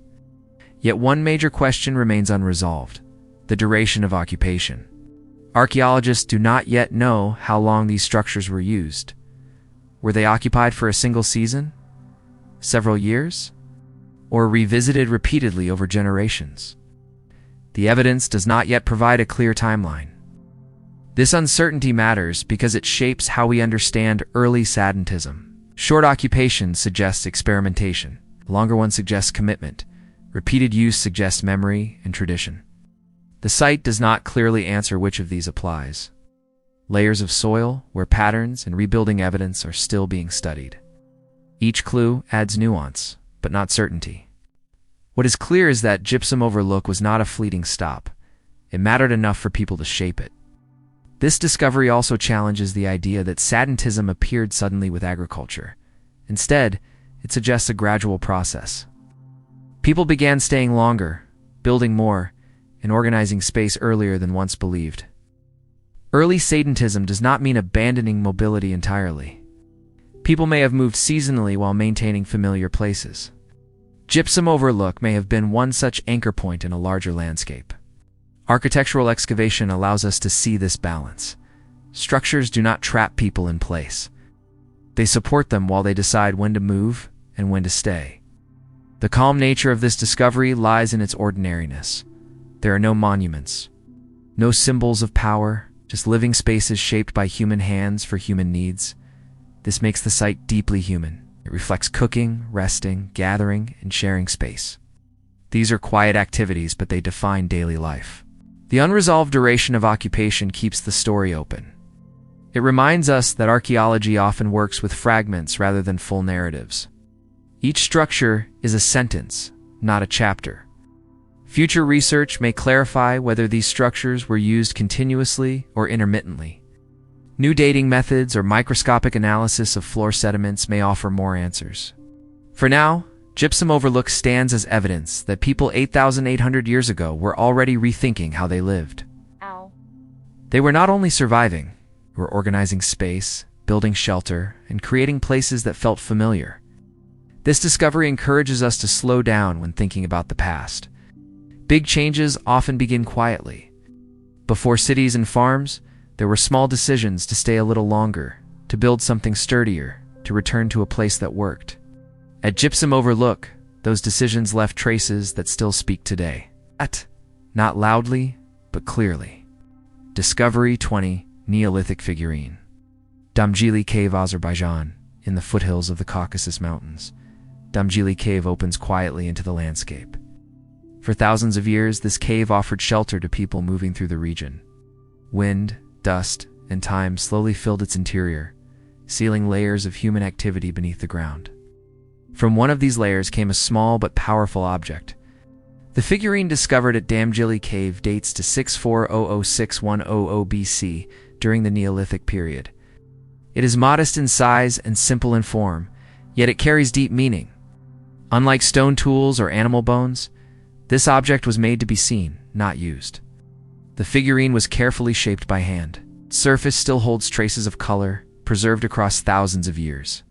A: Yet one major question remains unresolved: the duration of occupation. Archaeologists do not yet know how long these structures were used. Were they occupied for a single season? Several years? Or revisited repeatedly over generations? The evidence does not yet provide a clear timeline. This uncertainty matters because it shapes how we understand early sedentism. Short occupation suggests experimentation. A longer one suggests commitment. Repeated use suggests memory and tradition. The site does not clearly answer which of these applies. Layers of soil, where patterns and rebuilding evidence are still being studied. Each clue adds nuance, but not certainty. What is clear is that Gypsum Overlook was not a fleeting stop. It mattered enough for people to shape it. This discovery also challenges the idea that sedentism appeared suddenly with agriculture. Instead, it suggests a gradual process. People began staying longer, building more, and organizing space earlier than once believed. Early sedentism does not mean abandoning mobility entirely. People may have moved seasonally while maintaining familiar places. Gypsum Overlook may have been one such anchor point in a larger landscape. Architectural excavation allows us to see this balance. Structures do not trap people in place. They support them while they decide when to move and when to stay. The calm nature of this discovery lies in its ordinariness. There are no monuments, no symbols of power, just living spaces shaped by human hands for human needs. This makes the site deeply human. It reflects cooking, resting, gathering, and sharing space. These are quiet activities, but they define daily life. The unresolved duration of occupation keeps the story open. It reminds us that archaeology often works with fragments rather than full narratives. Each structure is a sentence, not a chapter. Future research may clarify whether these structures were used continuously or intermittently. New dating methods or microscopic analysis of floor sediments may offer more answers. For now, Gypsum Overlook stands as evidence that people 8,800 years ago were already rethinking how they lived.
B: Ow.
A: They were not only surviving, they were organizing space, building shelter, and creating places that felt familiar. This discovery encourages us to slow down when thinking about the past. Big changes often begin quietly. Before cities and farms, there were small decisions to stay a little longer, to build something sturdier, to return to a place that worked. At Gypsum Overlook, those decisions left traces that still speak today. Not loudly, but clearly. Discovery 20, Neolithic Figurine. Damjili Cave, Azerbaijan, in the foothills of the Caucasus Mountains. Damjili Cave opens quietly into the landscape. For thousands of years, this cave offered shelter to people moving through the region. Wind, dust, and time slowly filled its interior, sealing layers of human activity beneath the ground. From one of these layers came a small but powerful object. The figurine discovered at Damjili Cave dates to 6400-6100 BC during the Neolithic period. It is modest in size and simple in form, yet it carries deep meaning. Unlike stone tools or animal bones, this object was made to be seen, not used. The figurine was carefully shaped by hand. Its surface still holds traces of color, preserved across thousands of years.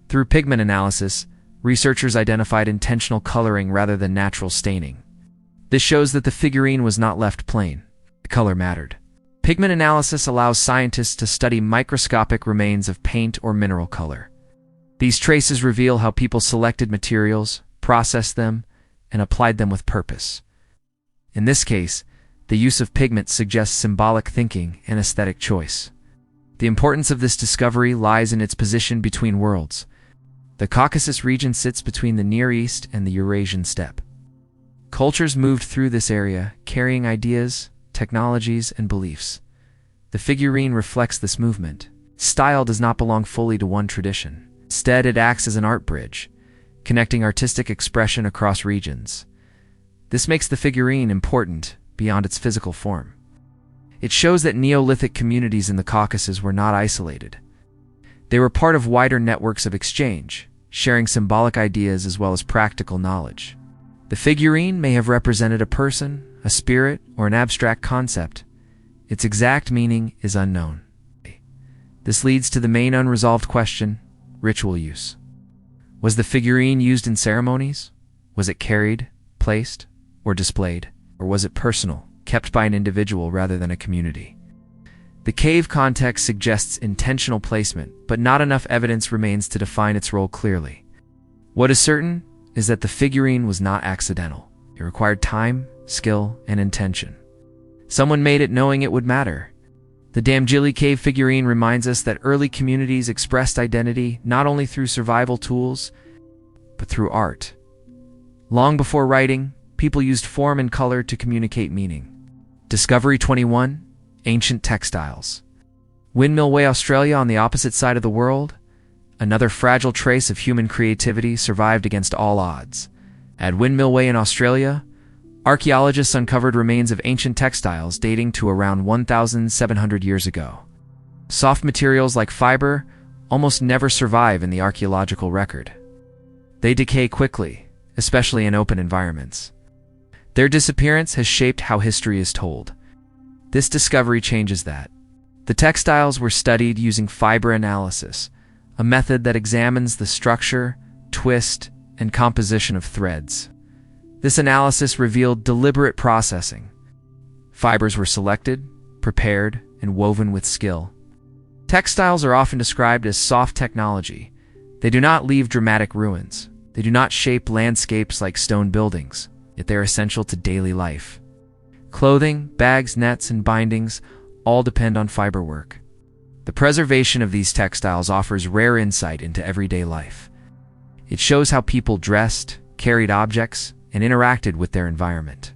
A: Through pigment analysis, researchers identified intentional coloring rather than natural staining. This shows that the figurine was not left plain. The color mattered. Pigment analysis allows scientists to study microscopic remains of paint or mineral color. These traces reveal how people selected materials, processed them, and applied them with purpose. In this case, the use of pigment suggests symbolic thinking and aesthetic choice. The importance of this discovery lies in its position between worlds. The Caucasus region sits between the Near East and the Eurasian steppe. Cultures moved through this area, carrying ideas, technologies, and beliefs. The figurine reflects this movement. Style does not belong fully to one tradition. Instead, it acts as an art bridge, connecting artistic expression across regions. This makes the figurine important beyond its physical form. It shows that Neolithic communities in the Caucasus were not isolated. They were part of wider networks of exchange, sharing symbolic ideas as well as practical knowledge. The figurine may have represented a person, a spirit, or an abstract concept. Its exact meaning is unknown. This leads to the main unresolved question: ritual use. Was the figurine used in ceremonies? Was it carried, placed, or displayed? Or was it personal, kept by an individual rather than a community? The cave context suggests intentional placement, but not enough evidence remains to define its role clearly. What is certain is that the figurine was not accidental. It required time, skill, and intention. Someone made it knowing it would matter. The Damjili Cave figurine reminds us that early communities expressed identity not only through survival tools, but through art. Long before writing, people used form and color to communicate meaning. Discovery 21, Ancient Textiles. Windmill Way, Australia, on the opposite side of the world, another fragile trace of human creativity survived against all odds. At Windmill Way in Australia, archaeologists uncovered remains of ancient textiles dating to around 1,700 years ago. Soft materials like fiber almost never survive in the archaeological record. They decay quickly, especially in open environments. Their disappearance has shaped how history is told. This discovery changes that. The textiles were studied using fiber analysis, a method that examines the structure, twist, and composition of threads. This analysis revealed deliberate processing. Fibers were selected, prepared, and woven with skill. Textiles are often described as soft technology, They do not leave dramatic ruins. They do not shape landscapes like stone buildings, yet they are essential to daily life. Clothing, bags, nets, and bindings all depend on fiber work. The preservation of these textiles offers rare insight into everyday life. It shows how people dressed, carried objects, and interacted with their environment.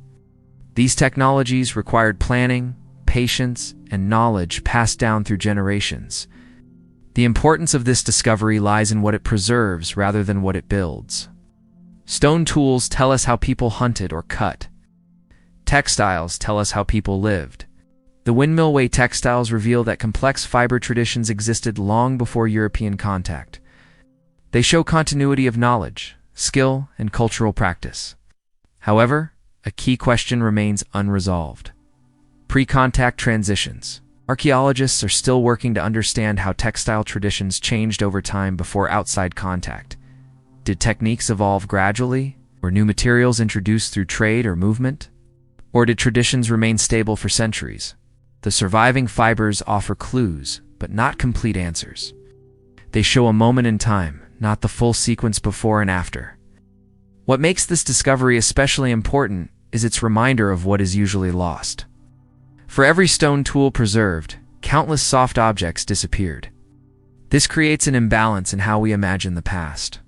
A: These technologies required planning, patience, and knowledge passed down through generations. The importance of this discovery lies in what it preserves rather than what it builds. Stone tools tell us how people hunted or cut. Textiles tell us how people lived. The windmill way textiles reveal that complex fiber traditions existed long before European contact. They show continuity of knowledge, skill, and cultural practice. However, a key question remains unresolved. Pre-contact transitions. Archaeologists are still working to understand how textile traditions changed over time before outside contact. Did techniques evolve gradually? Were new materials introduced through trade or movement? Or did traditions remain stable for centuries? The surviving fibers offer clues, but not complete answers. They show a moment in time, not the full sequence before and after. What makes this discovery especially important is its reminder of what is usually lost. For every stone tool preserved, countless soft objects disappeared. This creates an imbalance in how we imagine the past.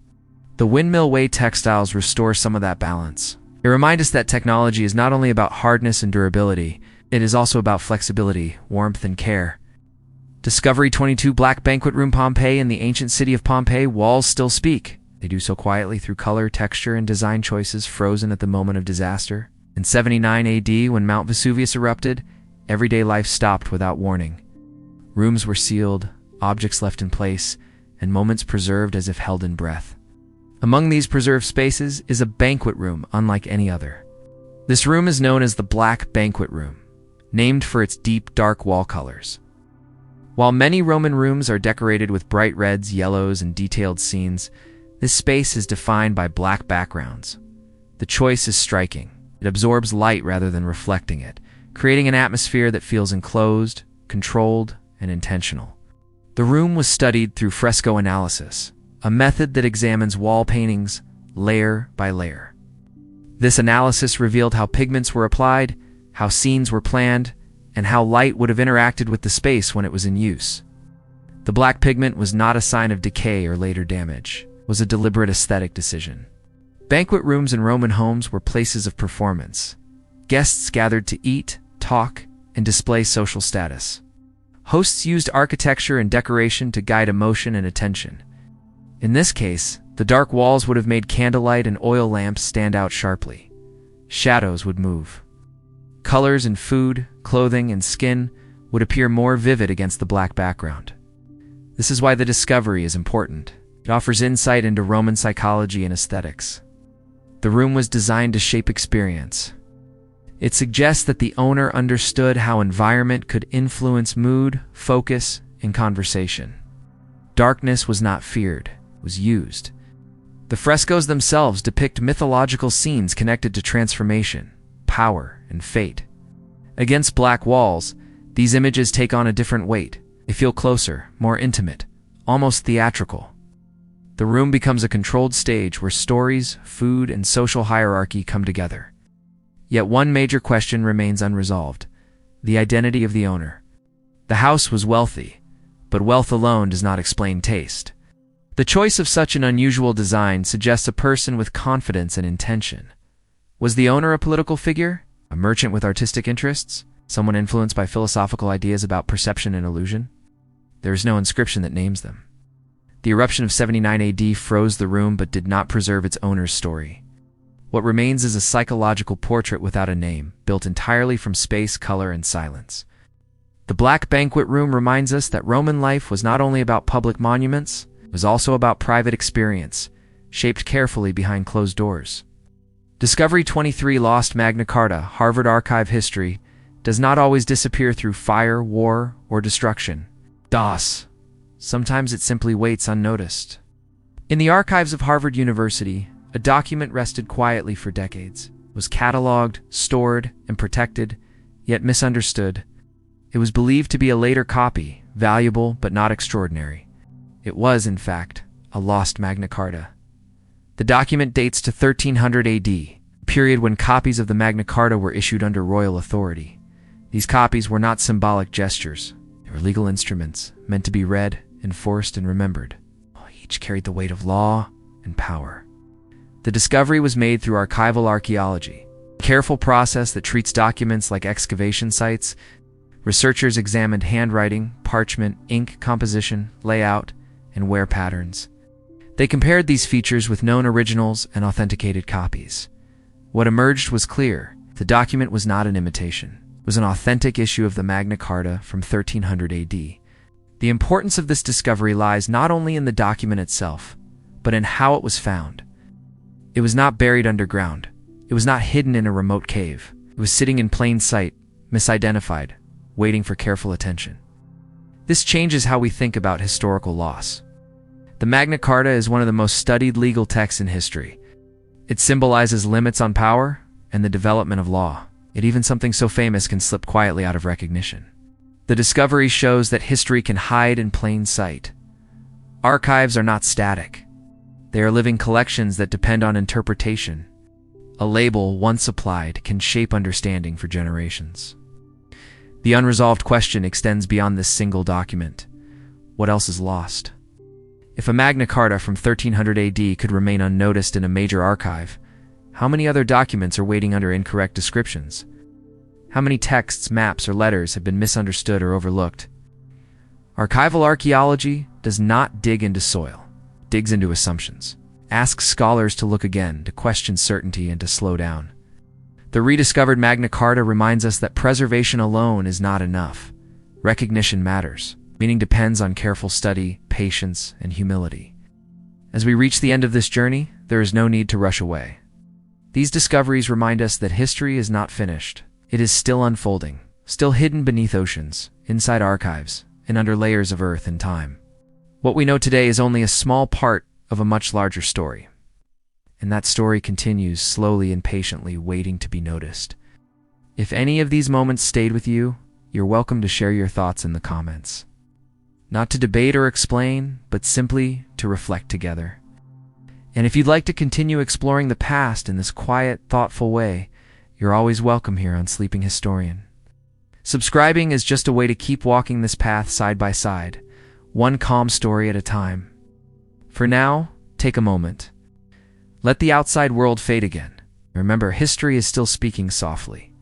A: The windmill way textiles restore some of that balance. They remind us that technology is not only about hardness and durability, it is also about flexibility, warmth, and care. Discovery 22 Black Banquet Room Pompeii. In the ancient city of Pompeii, walls still speak. They do so quietly through color, texture, and design choices frozen at the moment of disaster. In 79 AD, when Mount Vesuvius erupted, everyday life stopped without warning. Rooms were sealed, objects left in place, and moments preserved as if held in breath. Among these preserved spaces is a banquet room unlike any other. This room is known as the Black Banquet Room, named for its deep, dark wall colors. While many Roman rooms are decorated with bright reds, yellows, and detailed scenes, this space is defined by black backgrounds. The choice is striking. It absorbs light rather than reflecting it, creating an atmosphere that feels enclosed, controlled, and intentional. The room was studied through fresco analysis, a method that examines wall paintings layer by layer. This analysis revealed how pigments were applied, how scenes were planned, and how light would have interacted with the space when it was in use. The black pigment was not a sign of decay or later damage. It was a deliberate aesthetic decision. Banquet rooms in Roman homes were places of performance. Guests gathered to eat, talk, and display social status. Hosts used architecture and decoration to guide emotion and attention. In this case, the dark walls would have made candlelight and oil lamps stand out sharply. Shadows would move. Colors in food, clothing, and skin would appear more vivid against the black background. This is why the discovery is important. It offers insight into Roman psychology and aesthetics. The room was designed to shape experience. It suggests that the owner understood how environment could influence mood, focus, and conversation. Darkness was not feared, it was used. The frescoes themselves depict mythological scenes connected to transformation, power, and fate. Against black walls, these images take on a different weight. They feel closer, more intimate, almost theatrical. The room becomes a controlled stage where stories, food, and social hierarchy come together. Yet one major question remains unresolved: the identity of the owner. The house was wealthy, but wealth alone does not explain taste. The choice of such an unusual design suggests a person with confidence and intention. Was the owner a political figure? A merchant with artistic interests? Someone influenced by philosophical ideas about perception and illusion? There is no inscription that names them. The eruption of 79 AD froze the room but did not preserve its owner's story. What remains is a psychological portrait without a name, built entirely from space, color, and silence. The Black Banquet Room reminds us that Roman life was not only about public monuments, it was also about private experience, shaped carefully behind closed doors. Discovery 23 Lost Magna Carta, Harvard Archive History, does not always disappear through fire, war, or destruction. DOS. Sometimes it simply waits unnoticed. In the archives of Harvard University, a document rested quietly for decades, was cataloged, stored, and protected, yet misunderstood. It was believed to be a later copy, valuable but not extraordinary. It was, in fact, a lost Magna Carta. The document dates to 1300 AD, a period when copies of the Magna Carta were issued under royal authority. These copies were not symbolic gestures. They were legal instruments, meant to be read, enforced, and remembered. Each carried the weight of law and power. The discovery was made through archival archaeology, a careful process that treats documents like excavation sites. Researchers examined handwriting, parchment, ink composition, layout, and wear patterns. They compared these features with known originals and authenticated copies. What emerged was clear. The document was not an imitation. It was an authentic issue of the Magna Carta from 1300 AD. The importance of this discovery lies not only in the document itself, but in how it was found. It was not buried underground. It was not hidden in a remote cave. It was sitting in plain sight, misidentified, waiting for careful attention. This changes how we think about historical loss. The Magna Carta is one of the most studied legal texts in history. It symbolizes limits on power and the development of law. Yet even something so famous can slip quietly out of recognition. The discovery shows that history can hide in plain sight. Archives are not static. They are living collections that depend on interpretation. A label, once applied, can shape understanding for generations. The unresolved question extends beyond this single document. What else is lost? If a Magna Carta from 1300 AD could remain unnoticed in a major archive, how many other documents are waiting under incorrect descriptions? How many texts, maps, or letters have been misunderstood or overlooked? Archival archaeology does not dig into soil. It digs into assumptions. Asks scholars to look again, to question certainty, and to slow down. The rediscovered Magna Carta reminds us that preservation alone is not enough. Recognition matters. Meaning depends on careful study, patience, and humility. As we reach the end of this journey, there is no need to rush away. These discoveries remind us that history is not finished. It is still unfolding, still hidden beneath oceans, inside archives, and under layers of earth and time. What we know today is only a small part of a much larger story. And that story continues slowly and patiently, waiting to be noticed. If any of these moments stayed with you, you're welcome to share your thoughts in the comments. Not to debate or explain, but simply to reflect together. And if you'd like to continue exploring the past in this quiet, thoughtful way, you're always welcome here on Sleeping Historian. Subscribing is just a way to keep walking this path side by side, one calm story at a time. For now, take a moment. Let the outside world fade again. Remember, history is still speaking softly.